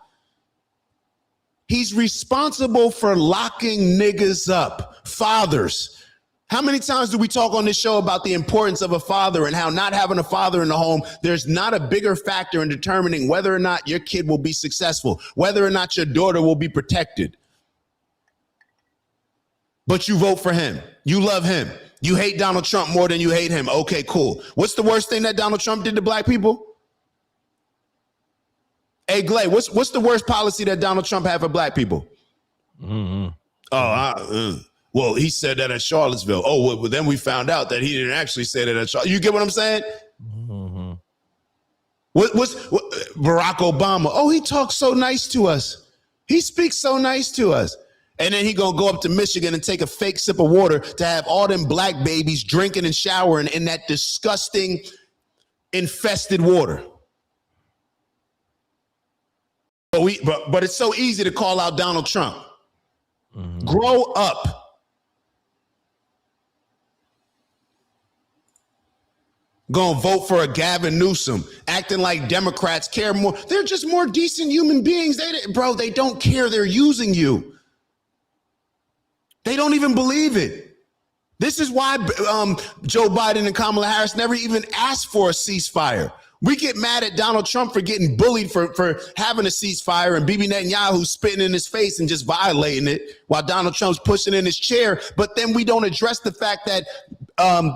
He's responsible for locking niggas up. Fathers. How many times do we talk on this show about the importance of a father and how not having a father in the home, there's not a bigger factor in determining whether or not your kid will be successful, whether or not your daughter will be protected. But you vote for him. You love him. You hate Donald Trump more than you hate him. Okay, cool. What's the worst thing that Donald Trump did to black people? Hey, Glay, what's the worst policy that Donald Trump had for black people? Mm-hmm. Well, he said that at Charlottesville. Oh, well, then we found out that he didn't actually say that at Charlottesville. You get what I'm saying? Mm-hmm. What Barack Obama? Oh, he talks so nice to us. He speaks so nice to us. And then he gonna go up to Michigan and take a fake sip of water to have all them black babies drinking and showering in that disgusting, infested water. But it's so easy to call out Donald Trump. Grow up. Gonna vote for a Gavin Newsom, acting like Democrats care more. They're just more decent human beings. They don't care. They're using you. They don't even believe it. This is why Joe Biden and Kamala Harris never even asked for a ceasefire. We get mad at Donald Trump for getting bullied for having a ceasefire, and Bibi Netanyahu spitting in his face and just violating it while Donald Trump's pushing in his chair. But then we don't address the fact that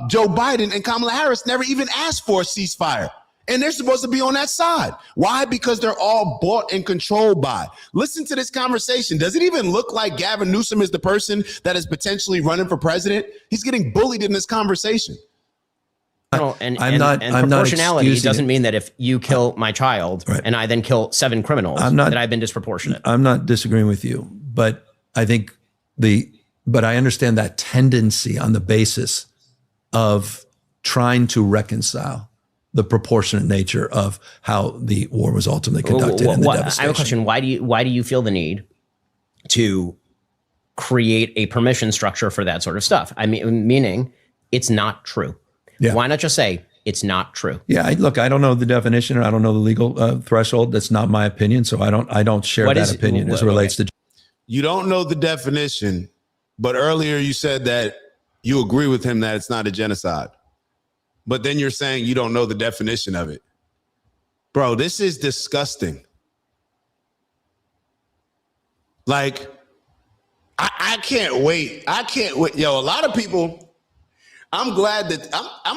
Joe Biden and Kamala Harris never even asked for a ceasefire. And they're supposed to be on that side. Why? Because they're all bought and controlled by. Listen to this conversation. Does it even look like Gavin Newsom is the person that is potentially running for president? He's getting bullied in this conversation. And proportionality doesn't mean that if you kill my child and I then kill 7 criminals, that I've been disproportionate. I'm not disagreeing with you, but I think but I understand that tendency on the basis of trying to reconcile the proportionate nature of how the war was ultimately conducted and the devastation. I have a question. Why do you feel the need to create a permission structure for that sort of stuff? I mean, meaning it's not true. Yeah. Why not just say it's not true? Yeah, I don't know the definition, or I don't know the legal threshold. That's not my opinion, so I don't share that opinion as it relates to. You don't know the definition, but earlier you said that you agree with him that it's not a genocide. But then you're saying you don't know the definition of it. Bro, this is disgusting. Like, I can't wait. I can't wait. Yo, a lot of people, I'm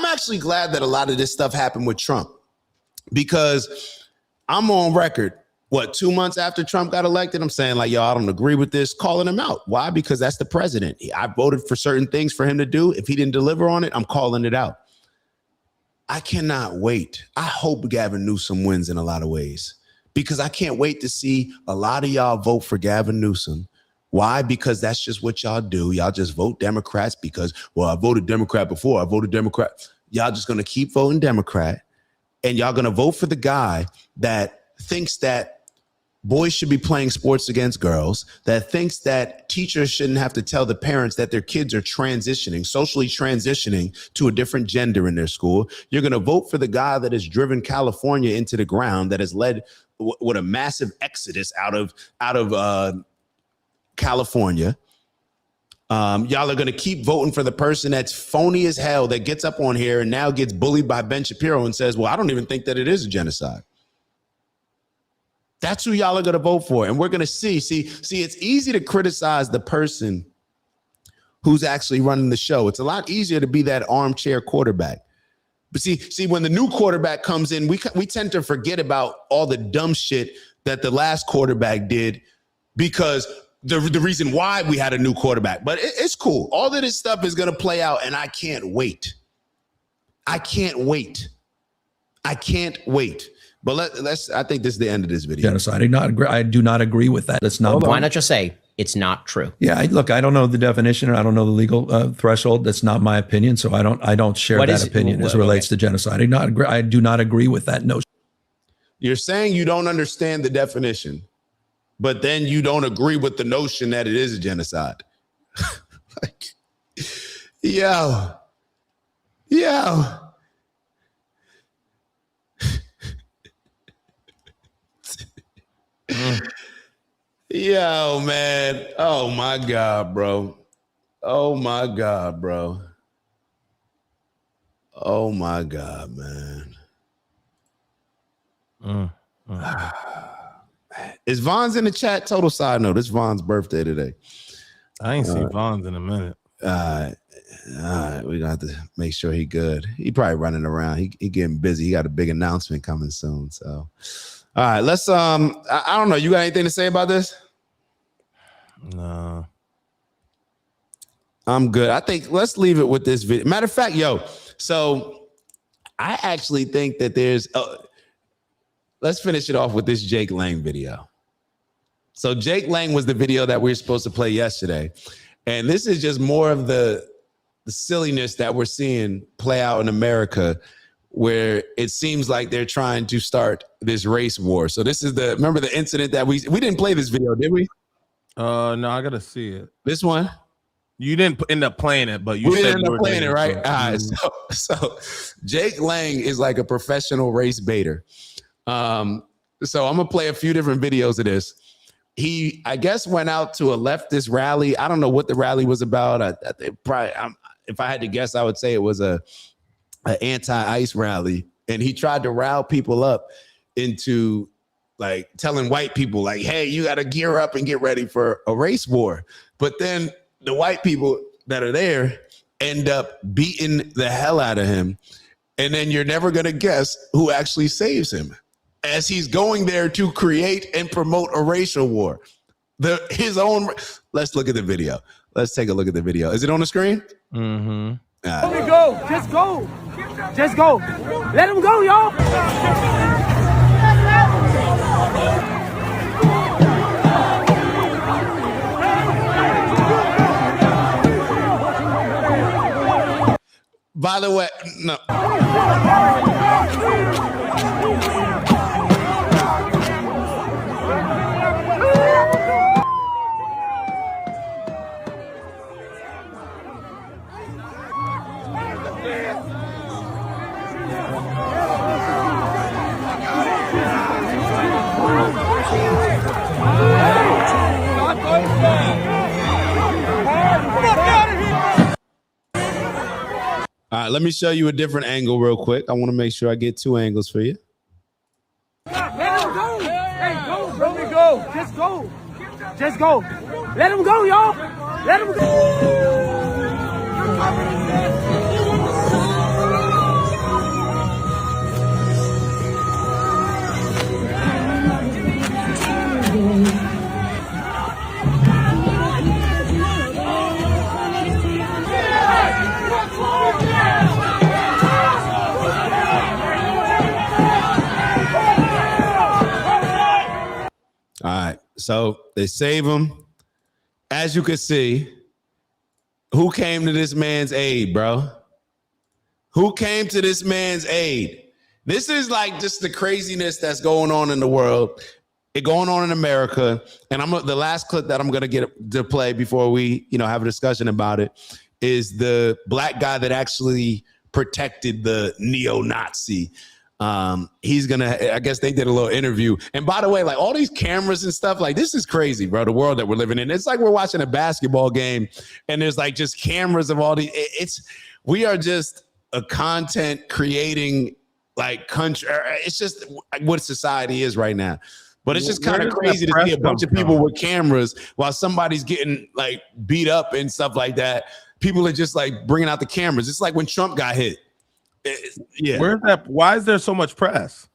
actually glad that a lot of this stuff happened with Trump, because I'm on record, 2 months after Trump got elected, I'm saying like, yo, I don't agree with this, calling him out. Why? Because that's the president. I voted for certain things for him to do. If he didn't deliver on it, I'm calling it out. I cannot wait. I hope Gavin Newsom wins in a lot of ways, because I can't wait to see a lot of y'all vote for Gavin Newsom. Why? Because that's just what y'all do. Y'all just vote Democrats because, well, I voted Democrat before. I voted Democrat. Y'all just going to keep voting Democrat, and y'all going to vote for the guy that thinks that boys should be playing sports against girls, that thinks that teachers shouldn't have to tell the parents that their kids are socially transitioning to a different gender in their school. You're going to vote for the guy that has driven California into the ground, that has led with a massive exodus out of California. Y'all are going to keep voting for the person that's phony as hell, that gets up on here and now gets bullied by Ben Shapiro and says, well, I don't even think that it is a genocide. That's who y'all are going to vote for. And we're going to see, it's easy to criticize the person who's actually running the show. It's a lot easier to be that armchair quarterback. But see, when the new quarterback comes in, we tend to forget about all the dumb shit that the last quarterback did, because the reason why we had a new quarterback. But it's cool. All of this stuff is going to play out, and I can't wait. I can't wait. But I think this is the end of this video. Genocide. I do not agree with that. That's not. Why not just say it's not true? Yeah, I don't know the definition, or I don't know the legal threshold. That's not my opinion, so I don't share that opinion as it relates to genocide. I do not agree with that notion. You're saying you don't understand the definition, but then you don't agree with the notion that it is a genocide. Like, yo. Yo, man. Oh my God, bro. Oh my God, man. Is Vaughn's in the chat? Total side note, it's Vaughn's birthday today. I ain't seen Vaughn's in a minute. All right, we gonna have to make sure he good. He probably running around. He getting busy. He got a big announcement coming soon. So, all right, let's. I don't know. You got anything to say about this? No. I'm good. I think let's leave it with this video. Matter of fact, so I actually think that there's. Let's finish it off with this Jake Lang video. So Jake Lang was the video that we were supposed to play yesterday. And this is just more of the silliness that we're seeing play out in America, where it seems like they're trying to start this race war. So this is remember the incident that we didn't play this video, did we? No, I gotta see it. This one? You didn't end up playing it, but you we said didn't end up playing it, right? All right. So Jake Lang is like a professional race baiter. So I'm gonna play a few different videos of this. He, I guess, went out to a leftist rally. I don't know what the rally was about. If I had to guess, I would say it was an anti-ICE rally. And he tried to rile people up into like telling white people like, hey, you got to gear up and get ready for a race war. But then the white people that are there end up beating the hell out of him. And then you're never going to guess who actually saves him as he's going there to create and promote a racial war. Let's look at the video. Let's take a look at the video. Is it on the screen? Mm-hmm. Let me go. Just go. Just go. Let him go, y'all. By the way, no. All right, let me show you a different angle real quick. I want to make sure I get two angles for you. Let him go. Hey, go, bro. Let me go. Just go. Just go. Let him go, y'all. Let him go. All right, so they save him. As you can see, who came to this man's aid, bro? Who came to this man's aid? This is like just the craziness that's going on in the world, going on in America. And the last clip that I'm gonna get to play before we, have a discussion about it is the black guy that actually protected the neo-Nazi. I guess they did a little interview. And by the way, like all these cameras and stuff, like this is crazy, bro. The world that we're living in. It's like we're watching a basketball game and there's like just cameras of all these. We are just a content creating like country. It's just what society is right now. But it's just kind of crazy to see a bunch of people with cameras while somebody's getting like beat up and stuff like that. People are just like bringing out the cameras. It's like when Trump got hit. Yeah. Where's that? Why is there so much press?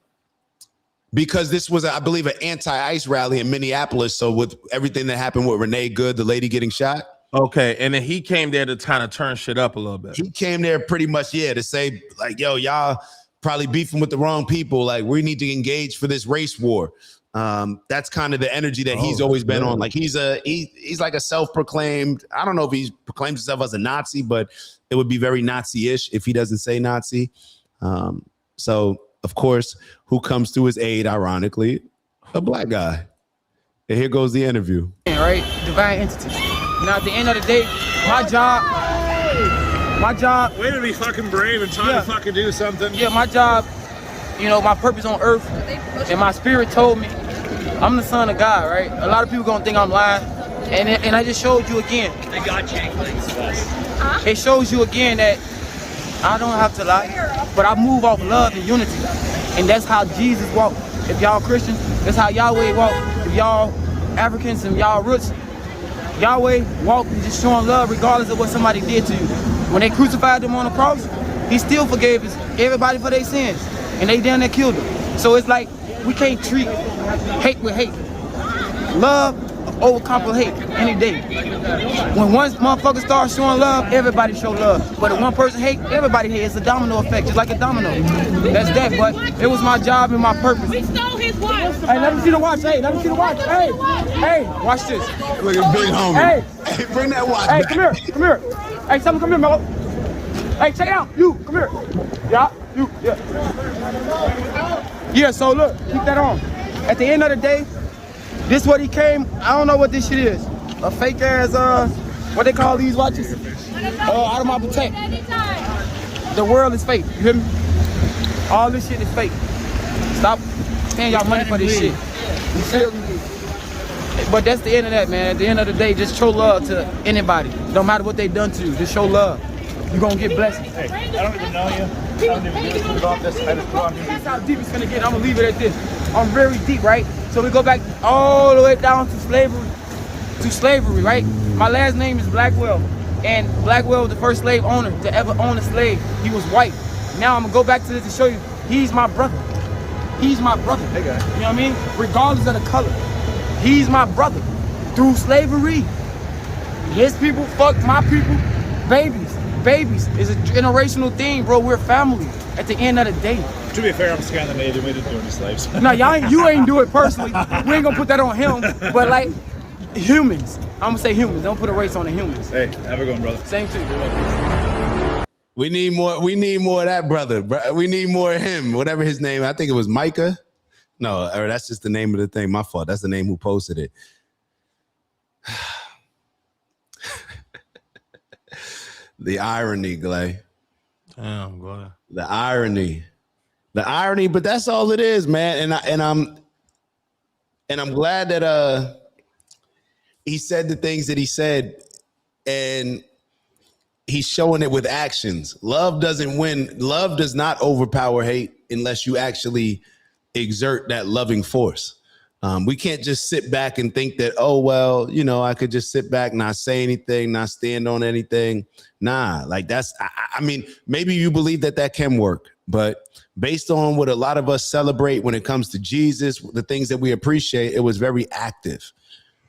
Because this was, I believe, an anti-ICE rally in Minneapolis. So with everything that happened with Renee Good, the lady getting shot. Okay. And then he came there to kind of turn shit up a little bit. He came there pretty much, to say like, yo, y'all probably beefing with the wrong people. Like we need to engage for this race war. That's kind of the energy that he's always been on. Like he's like a self-proclaimed, I don't know if he proclaims himself as a Nazi, but it would be very Nazi-ish if he doesn't say Nazi. So of course, who comes to his aid, ironically, a black guy. And here goes the interview. Right? Divine entity. Now at the end of the day, my job. Way to be fucking brave and try to fucking do something. Yeah, my job, my purpose on earth, and my spirit told me I'm the son of God, right? A lot of people gonna think I'm lying, and I just showed you again. They got you. It shows you again that I don't have to lie, but I move off love and unity, and that's how Jesus walked. If y'all Christians, that's how Yahweh walked. If y'all Africans and y'all roots, Yahweh walked just showing love regardless of what somebody did to you. When they crucified him on the cross, he still forgave everybody for their sins, and they down there killed him. So it's like we can't treat hate with hate. Love overcomplicate hate any day. When one motherfucker starts showing love, everybody show love. But if one person hate, everybody hate. It's a domino effect, just like a domino. That's that. But it was my job and my purpose. We stole his watch. Hey, let me see the watch. Hey, let me see the watch. Hey, hey, watch this. Look at big homie. Hey, bring that watch. Hey, back. come here. Hey, someone come here, Melo. Hey, check it out. You, come here. Yeah, you, yeah. Yeah, so look, keep that on. At the end of the day, this what he came. I don't know what this shit is. A fake ass, what they call these watches? Out of my protect. The world is fake. You hear me? All this shit is fake. Stop paying y'all money for this shit. You feel me? But that's the end of that, man. At the end of the day, just show love to anybody. No matter what they done to you, just show love. You're gonna get blessings. Hey, I don't even know you. I don't even get to off this. I just put on That's how deep it's gonna get. I'm gonna leave it at this. I'm very deep, right? So we go back all the way down to slavery, right? My last name is Blackwell, and Blackwell was the first slave owner to ever own a slave. He was white. Now I'm gonna go back to this to show you, he's my brother. He's my brother. Hey guy. You know what I mean? Regardless of the color. He's my brother. Through slavery, his people fuck my people. Babies is a generational thing, bro. We're family at the end of the day. To be fair, I'm Scandinavian. We didn't do any slaves. No, you ain't do it personally. We ain't gonna put that on him. But like humans, I'm gonna say humans. Don't put a race on the humans. Hey, have a good one, brother. Same to you. We need more of that brother. We need more of him. Whatever his name. I think it was Micah. No, or that's just the name of the thing. My fault. That's the name who posted it. The irony, Glay. Damn, boy. The irony, but that's all it is, man. And I'm glad that he said the things that he said, and he's showing it with actions. Love doesn't win. Love does not overpower hate unless you actually exert that loving force. We can't just sit back and think that, oh, well, you know, I could just sit back, not say anything, not stand on anything. Nah, like that's, I mean, maybe you believe that can work, but based on what a lot of us celebrate when it comes to Jesus, the things that we appreciate, it was very active.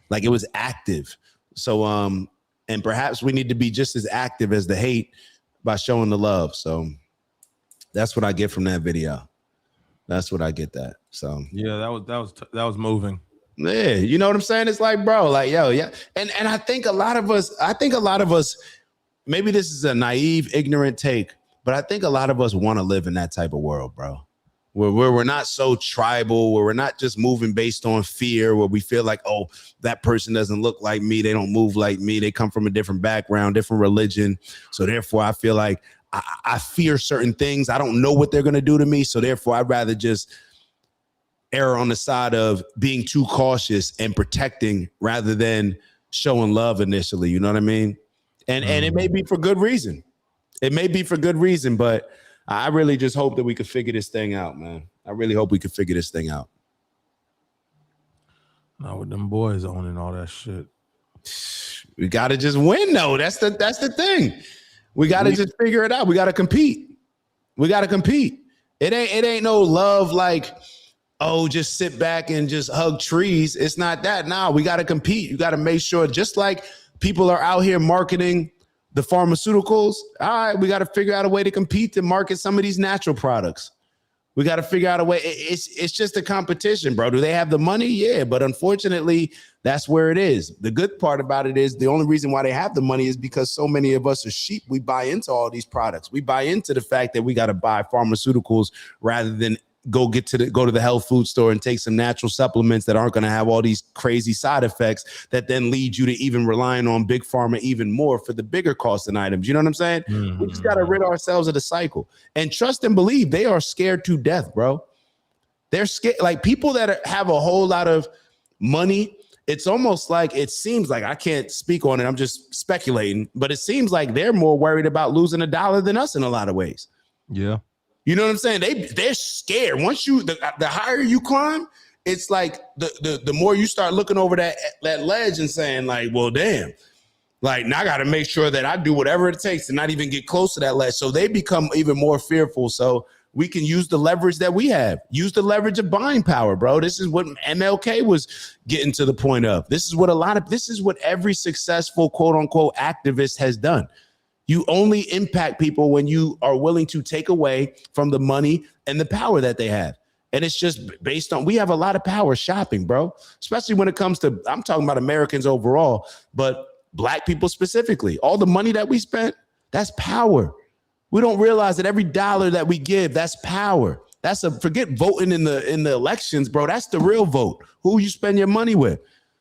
Like it was active. So, and perhaps we need to be just as active as the hate by showing the love. So that's what I get from that video. That's what I get that. So yeah, that was moving. Yeah, you know what I'm saying? It's like, bro, like, yo, yeah. And I think a lot of us, maybe this is a naive, ignorant take, but I think a lot of us want to live in that type of world, bro. Where we're not so tribal, where we're not just moving based on fear, where we feel like, oh, that person doesn't look like me, they don't move like me, they come from a different background, different religion. So therefore, I feel like I fear certain things. I don't know what they're going to do to me. So therefore, I'd rather just err on the side of being too cautious and protecting rather than showing love initially. You know what I mean? And it may be for good reason. It may be for good reason, but I really just hope that we could figure this thing out, man. I really hope we could figure this thing out. Now with them boys owning all that shit. We got to just win, though. That's the thing. We got to just figure it out. We got to compete. It ain't no love like, oh, just sit back and just hug trees. It's not that. Nah, we got to compete. You got to make sure, just like people are out here marketing the pharmaceuticals. All right, we got to figure out a way to compete to market some of these natural products. We got to figure out a way. It's just a competition, bro. Do they have the money? Yeah, but unfortunately, that's where it is. The good part about it is the only reason why they have the money is because so many of us are sheep. We buy into all these products. We buy into the fact that we got to buy pharmaceuticals rather than go to the health food store and take some natural supplements that aren't going to have all these crazy side effects that then lead you to even relying on big pharma even more for the bigger costing items. You know what I'm saying? Mm-hmm. We just got to rid ourselves of the cycle and trust and believe. They are scared to death, bro. They're scared. Like people that have a whole lot of money, it's almost like, it seems like, I can't speak on it, I'm just speculating, but it seems like they're more worried about losing a dollar than us in a lot of ways. Yeah. You know what I'm saying? They're scared. Once the higher you climb, it's like the more you start looking over that ledge and saying like, well, damn, like now I got to make sure that I do whatever it takes to not even get close to that ledge. So they become even more fearful. So we can use the leverage that we have. Use the leverage of buying power, bro. This is what MLK was getting to the point of. This is what every successful quote unquote activist has done. You only impact people when you are willing to take away from the money and the power that they have. And it's just based on, we have a lot of power shopping, bro, especially when it comes to, I'm talking about Americans overall, but Black people specifically. All the money that we spent, that's power. We don't realize that every dollar that we give, that's power. Forget voting in the elections, bro. That's the real vote. Who you spend your money with.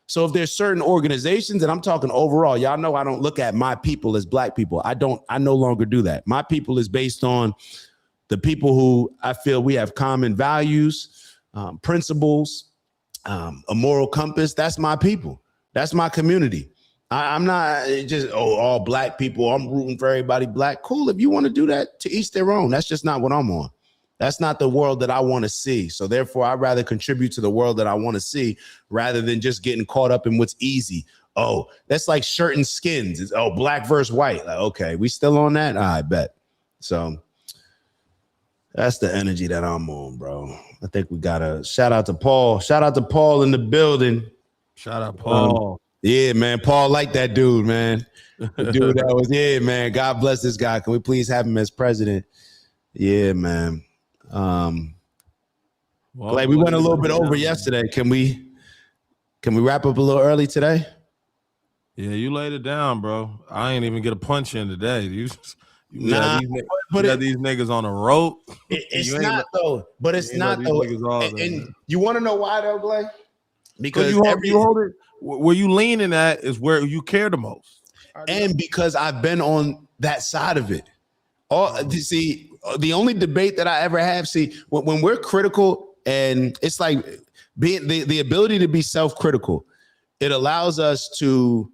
So if there's certain organizations, and I'm talking overall, y'all know I don't look at my people as Black people. I no longer do that. My people is based on the people who I feel we have common values, principles, a moral compass. That's my people. That's my community. I'm not just, all Black people. I'm rooting for everybody Black. Cool. If you want to do that, to each their own. That's just not what I'm on. That's not the world that I want to see. So therefore, I'd rather contribute to the world that I want to see rather than just getting caught up in what's easy. Oh, that's like shirt and skins. It's, Black versus white. Like, okay, we still on that? I bet. So that's the energy that I'm on, bro. I think we got to shout out to Paul. Shout out to Paul in the building. Shout out Paul. Yeah, man. Paul like that dude, man. The dude that was, yeah, man. God bless this guy. Can we please have him as president? Yeah, man. Like we went a little bit over yesterday. Can we wrap up a little early today? Yeah, you laid it down, bro. I ain't even get a punch in today. You got these niggas on a rope. It's not though. But it's not though. And you want to know why though, Blake? Because you hold it where you leaning at is where you care the most. And because I've been on that side of it. See, the only debate that I ever have, when we're critical, and it's like being the ability to be self-critical, it allows us to,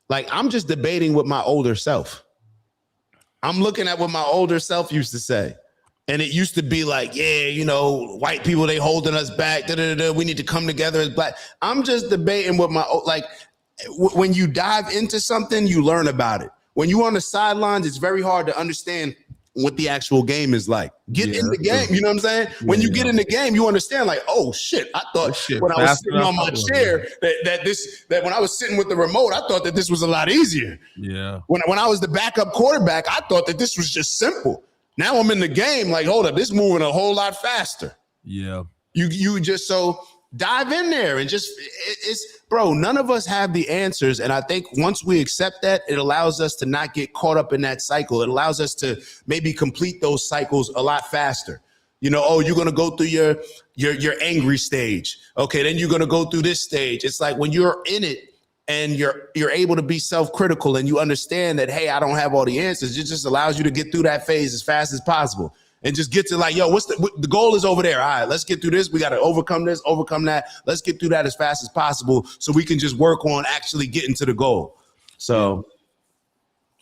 like, I'm just debating with my older self. I'm looking at what my older self used to say. And it used to be like, yeah, white people, they holding us back. We need to come together as Black. I'm just debating with when you dive into something, you learn about it. When you're on the sidelines, it's very hard to understand what the actual game is like. Get in the game, you know what I'm saying? When you get in the game, you understand like, oh shit, I thought when I was sitting on my chair that when I was sitting with the remote, I thought that this was a lot easier. Yeah. When I was the backup quarterback, I thought that this was just simple. Now I'm in the game, like, hold up, this moving a whole lot faster. Yeah. You just dive in there and it's bro, none of us have the answers. And I think once we accept that, it allows us to not get caught up in that cycle. It allows us to maybe complete those cycles a lot faster. You're going to go through your angry stage. Okay, then you're going to go through this stage. It's like when you're in it and you're able to be self-critical and you understand that, hey, I don't have all the answers. It just allows you to get through that phase as fast as possible. And just get to like, yo, what's the goal is over there. All right, let's get through this. We got to overcome this, overcome that. Let's get through that as fast as possible so we can just work on actually getting to the goal. So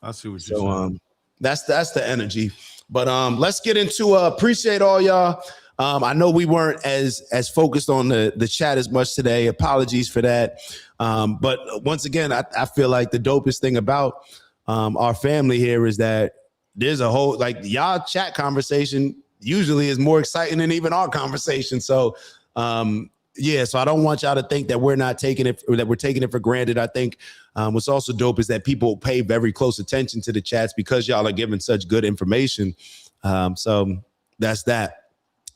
I see what you're saying. That's the energy. But let's get into appreciate all y'all. I know we weren't as focused on the chat as much today. Apologies for that. But once again, I feel like the dopest thing about our family here is that there's a whole, like, y'all chat conversation usually is more exciting than even our conversation. So, so I don't want y'all to think that we're not taking it, or that we're taking it for granted. I think what's also dope is that people pay very close attention to the chats because y'all are giving such good information. So that's that.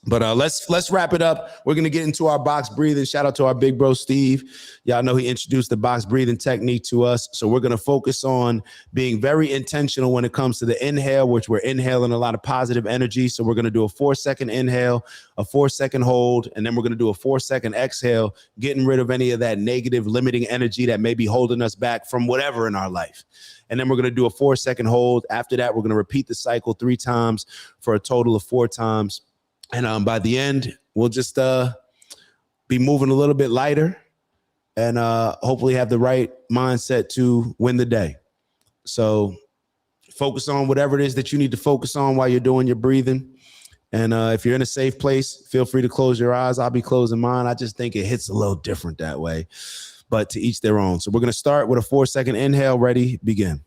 But let's wrap it up. We're going to get into our box breathing. Shout out to our big bro, Steve. Y'all know he introduced the box breathing technique to us. So we're going to focus on being very intentional when it comes to the inhale, which we're inhaling a lot of positive energy. So we're going to do a 4-second inhale, a 4-second hold, and then we're going to do a 4-second exhale, getting rid of any of that negative limiting energy that may be holding us back from whatever in our life. And then we're going to do a 4-second hold. After that, we're going to repeat the cycle 3 times for a total of 4 times. And by the end, we'll just be moving a little bit lighter and hopefully have the right mindset to win the day. So focus on whatever it is that you need to focus on while you're doing your breathing. And if you're in a safe place, feel free to close your eyes. I'll be closing mine. I just think it hits a little different that way, but to each their own. So we're going to start with a 4-second inhale. Ready, begin.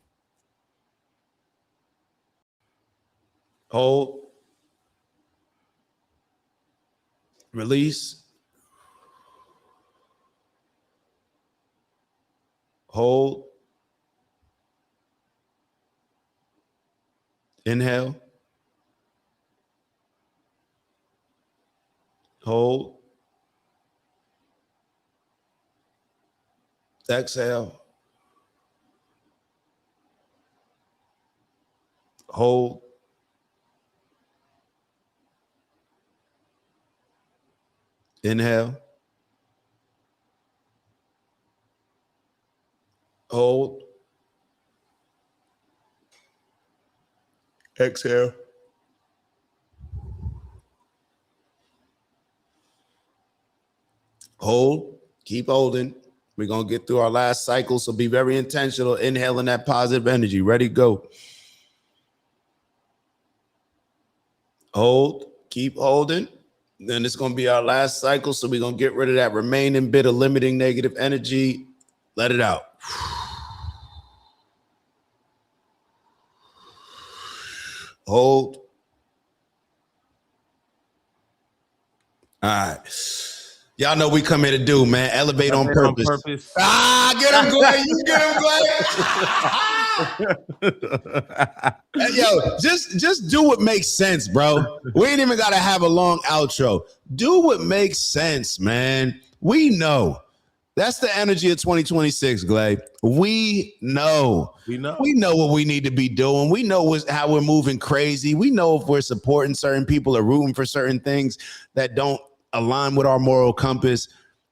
Hold. Release. Hold. Inhale. Hold. Exhale. Hold. Inhale. Hold. Exhale. Hold. Keep holding. We're going to get through our last cycle, so be very intentional. Inhaling that positive energy. Ready, go. Hold. Keep holding. Then it's going to be our last cycle, so we're going to get rid of that remaining bit of limiting negative energy. Let it out. Hold. All right. Y'all know we come here to do, man. Elevate on purpose. Ah, get him, Glay. You get him, Glay. Yo, just do what makes sense, bro. We ain't even got to have a long outro. Do what makes sense, man. We know. That's the energy of 2026, Glay. We know. We know what we need to be doing. We know how we're moving crazy. We know if we're supporting certain people or rooting for certain things that don't align with our moral compass.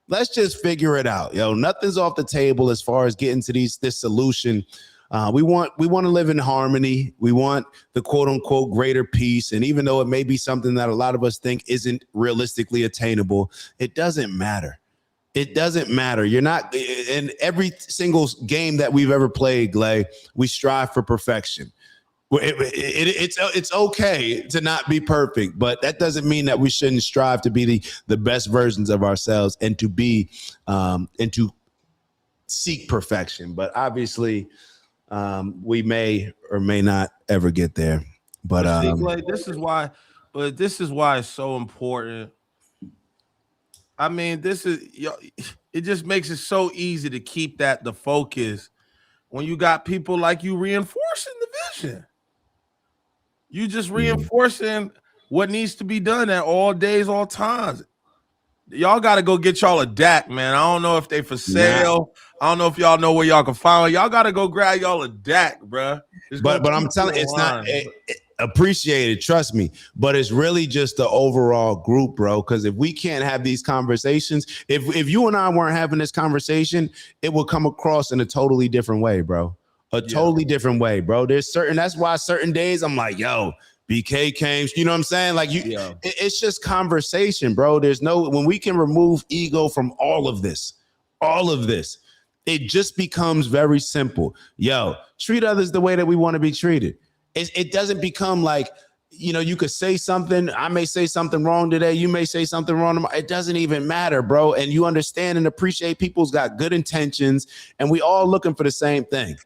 Let's just figure it out. Yo, nothing's off the table as far as getting to this solution. We want to live in harmony. We want the quote unquote greater peace. And even though it may be something that a lot of us think isn't realistically attainable, it doesn't matter. It doesn't matter. You're not in every single game that we've ever played, Glay. We strive for perfection. It's okay to not be perfect, but that doesn't mean that we shouldn't strive to be the best versions of ourselves and to be and to seek perfection. But obviously, we may or may not ever get there. But this is why it's so important. I mean, it just makes it so easy to keep the focus when you got people like you reinforcing the vision. You just reinforcing what needs to be done at all days, all times. Y'all got to go get y'all a DAC, man. I don't know if they for sale. I don't know if y'all know where y'all can find it. Y'all got to go grab y'all a DAC, bro. But I'm telling you, it's not appreciated, trust me. But it's really just the overall group, bro. Because if we can't have these conversations, if you and I weren't having this conversation, it would come across in a totally different way, bro. Totally different way, bro. That's why certain days I'm like, yo, BK came, you know what I'm saying? Like it's just conversation, bro. When we can remove ego from all of this, it just becomes very simple. Yo, treat others the way that we want to be treated. It doesn't become like, you could say something. I may say something wrong today. You may say something wrong tomorrow. It doesn't even matter, bro. And you understand and appreciate people's got good intentions, and we all looking for the same thing.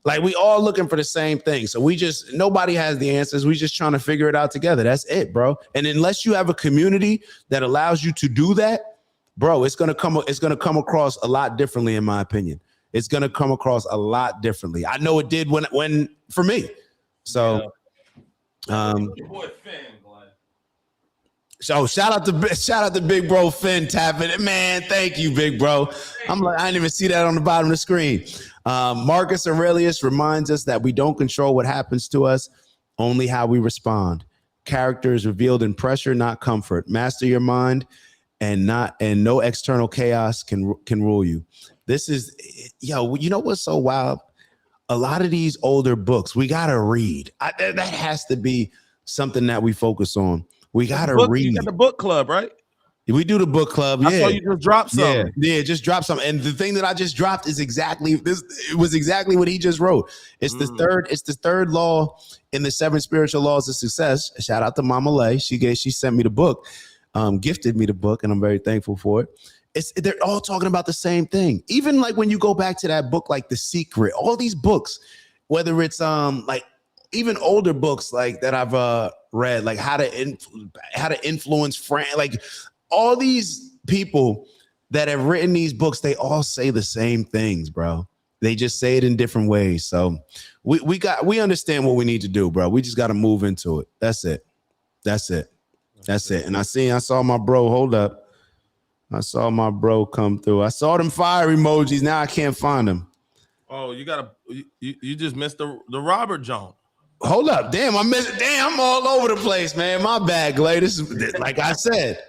Like we all looking for the same thing. So nobody has the answers. We just trying to figure it out together. That's it, bro. And unless you have a community that allows you to do that, bro, it's gonna come across a lot differently, in my opinion. It's gonna come across a lot differently. I know it did when for me. So so shout out to Big Bro Finn tapping it. Man, thank you, Big Bro. I'm like, I didn't even see that on the bottom of the screen. Marcus Aurelius reminds us that we don't control what happens to us, only how we respond. Character is revealed in pressure, not comfort. Master your mind, and no external chaos can rule you. This is, you know what's so wild? A lot of these older books we gotta read. That has to be something that we focus on. We gotta read. You got the book club, right? We do the book club. I saw you just drop something. Yeah, just drop something. And the thing that I just dropped is exactly this. It was exactly what he just wrote. It's the third. It's the third law in the 7 spiritual laws of success. Shout out to Mama Lay. She sent me the book, gifted me the book, and I'm very thankful for it. They're all talking about the same thing. Even like when you go back to that book, like The Secret, all these books, whether it's like even older books like that I've read, like how to influence friends, like all these people that have written these books, they all say the same things, bro. They just say it in different ways. So we understand what we need to do, bro. We just got to move into it. That's it. And I saw my bro. Hold up. I saw my bro come through. I saw them fire emojis. Now I can't find them. Oh, you just missed the Robert Jones. Hold up. Damn, I'm all over the place, man. My bad, Glay. This is like I said.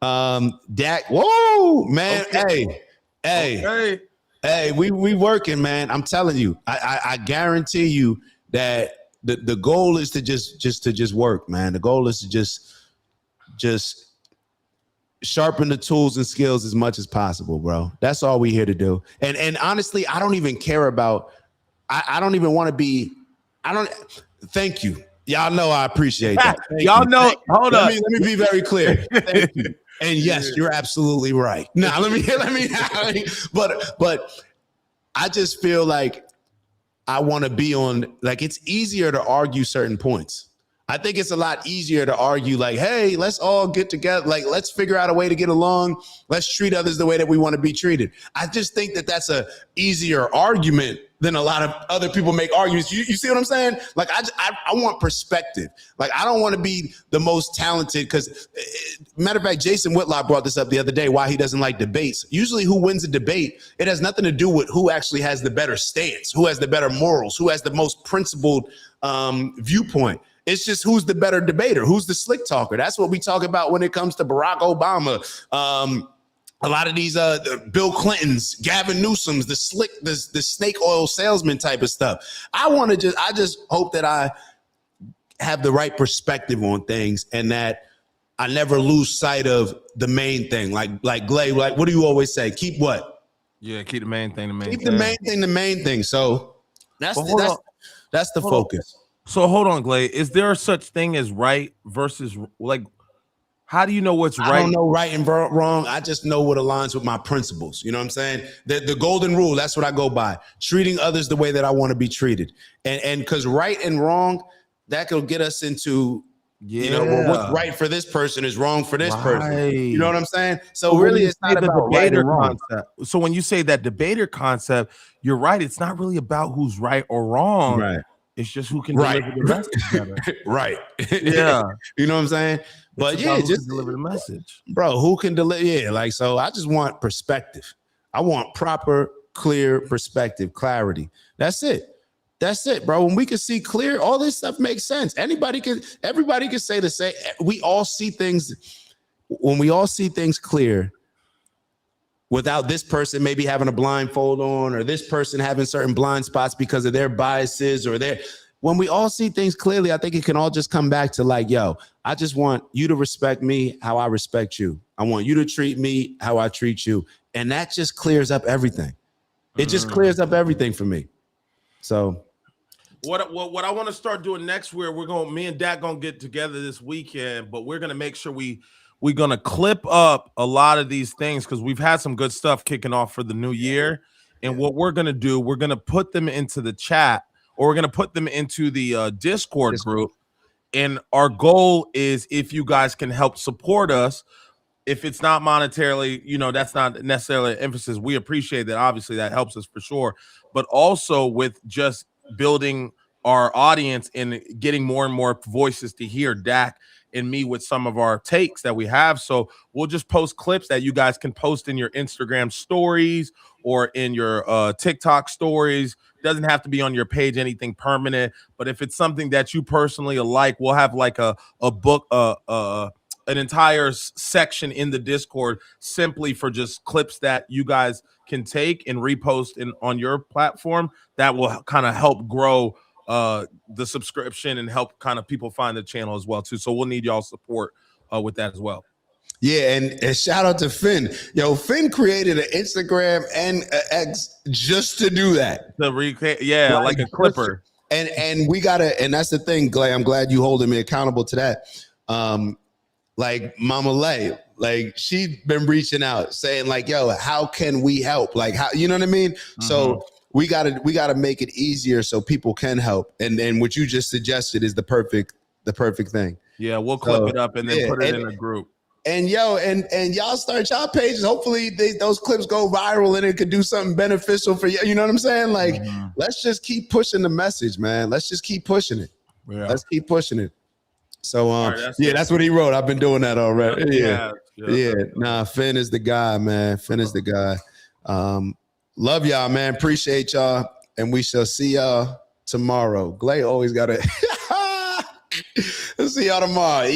Dak, whoa, man. Okay. Hey, we working, man. I'm telling you, I guarantee you that the goal is to just work, man. The goal is to just sharpen the tools and skills as much as possible, bro. That's all we here to do. And honestly, I don't even care about, I don't even want to be, thank you. Y'all know I appreciate that. Y'all know, hold up. Let me be very clear. Thank you. And yes, you're absolutely right. Now, let me, but I just feel like I want to be on, like, it's easier to argue certain points. I think it's a lot easier to argue like, hey, let's all get together. Like, let's figure out a way to get along. Let's treat others the way that we want to be treated. I just think that that's a easier argument than a lot of other people make arguments. You see what I'm saying? Like, I want perspective. Like, I don't want to be the most talented because, matter of fact, Jason Whitlock brought this up the other day, why he doesn't like debates. Usually who wins a debate, it has nothing to do with who actually has the better stance, who has the better morals, who has the most principled viewpoint. It's just who's the better debater, who's the slick talker. That's what we talk about when it comes to Barack Obama. A lot of these Bill Clintons, Gavin Newsom's, the snake oil salesman type of stuff. I just hope that I have the right perspective on things and that I never lose sight of the main thing. Like Glay, like what do you always say? Keep what? Yeah, keep the main thing the main thing. Keep the main thing the main thing. So that's the focus. So hold on, Glay. Is there a such thing as right versus, like, how do you know what's right? I don't know right and wrong. I just know what aligns with my principles. You know what I'm saying? The golden rule, that's what I go by. Treating others the way that I want to be treated. And because right and wrong, that could get us into, you know, well, what's right for this person is wrong for this person. You know what I'm saying? So really, it's not about right and wrong. Concept. So when you say that debater concept, you're right. It's not really about who's right or wrong. Right. It's just who can deliver the message better. Right. Yeah. You know what I'm saying? But yeah, just deliver the message. Bro, who can deliver? Yeah, like, so I just want perspective. I want proper, clear perspective, clarity. That's it. That's it, bro. When we can see clear, all this stuff makes sense. Everybody can say the same. We all see things, when we all see things clear, without this person maybe having a blindfold on or this person having certain blind spots because of their biases or when we all see things clearly, I think it can all just come back to like, yo, I just want you to respect me how I respect you. I want you to treat me how I treat you. And that just clears up everything. It just clears up everything for me. So what I want to start doing next, me and Dak gonna get together this weekend, but we're gonna make sure we're going to clip up a lot of these things because we've had some good stuff kicking off for the new year. And what we're going to do, we're going to put them into the chat or we're going to put them into the Discord group. And our goal is if you guys can help support us, if it's not monetarily, you know, that's not necessarily an emphasis. We appreciate that. Obviously, that helps us for sure. But also with just building our audience and getting more and more voices to hear Dak and me with some of our takes that we have. So we'll just post clips that you guys can post in your Instagram stories or in your TikTok stories. Doesn't have to be on your page, anything permanent. But if it's something that you personally like, we'll have like a book, an entire section in the Discord simply for just clips that you guys can take and repost on your platform. That will kind of help grow the subscription and help kind of people find the channel as well too. So we'll need y'all support with that as well. Yeah, and shout out to Finn. Yo, Finn created an Instagram and an X just to do that. Like a clipper. And we gotta, and that's the thing, Glay. I'm glad you holding me accountable to that. Like Mama Lay, like she's been reaching out saying like, yo, how can we help? Like, how, you know what I mean? So we gotta make it easier so people can help. And then what you just suggested is the perfect thing. Yeah, we'll clip it up and then put it in a group. And y'all start y'all pages. Hopefully those clips go viral and it could do something beneficial for you. You know what I'm saying? Like, let's just keep pushing the message, man. Let's just keep pushing it. Yeah. Let's keep pushing it. So that's what he wrote. I've been doing that already. Yeah. Nah, Finn is the guy, man. Finn is the guy. Love y'all, man. Appreciate y'all. And we shall see y'all tomorrow. Glay always got to see y'all tomorrow.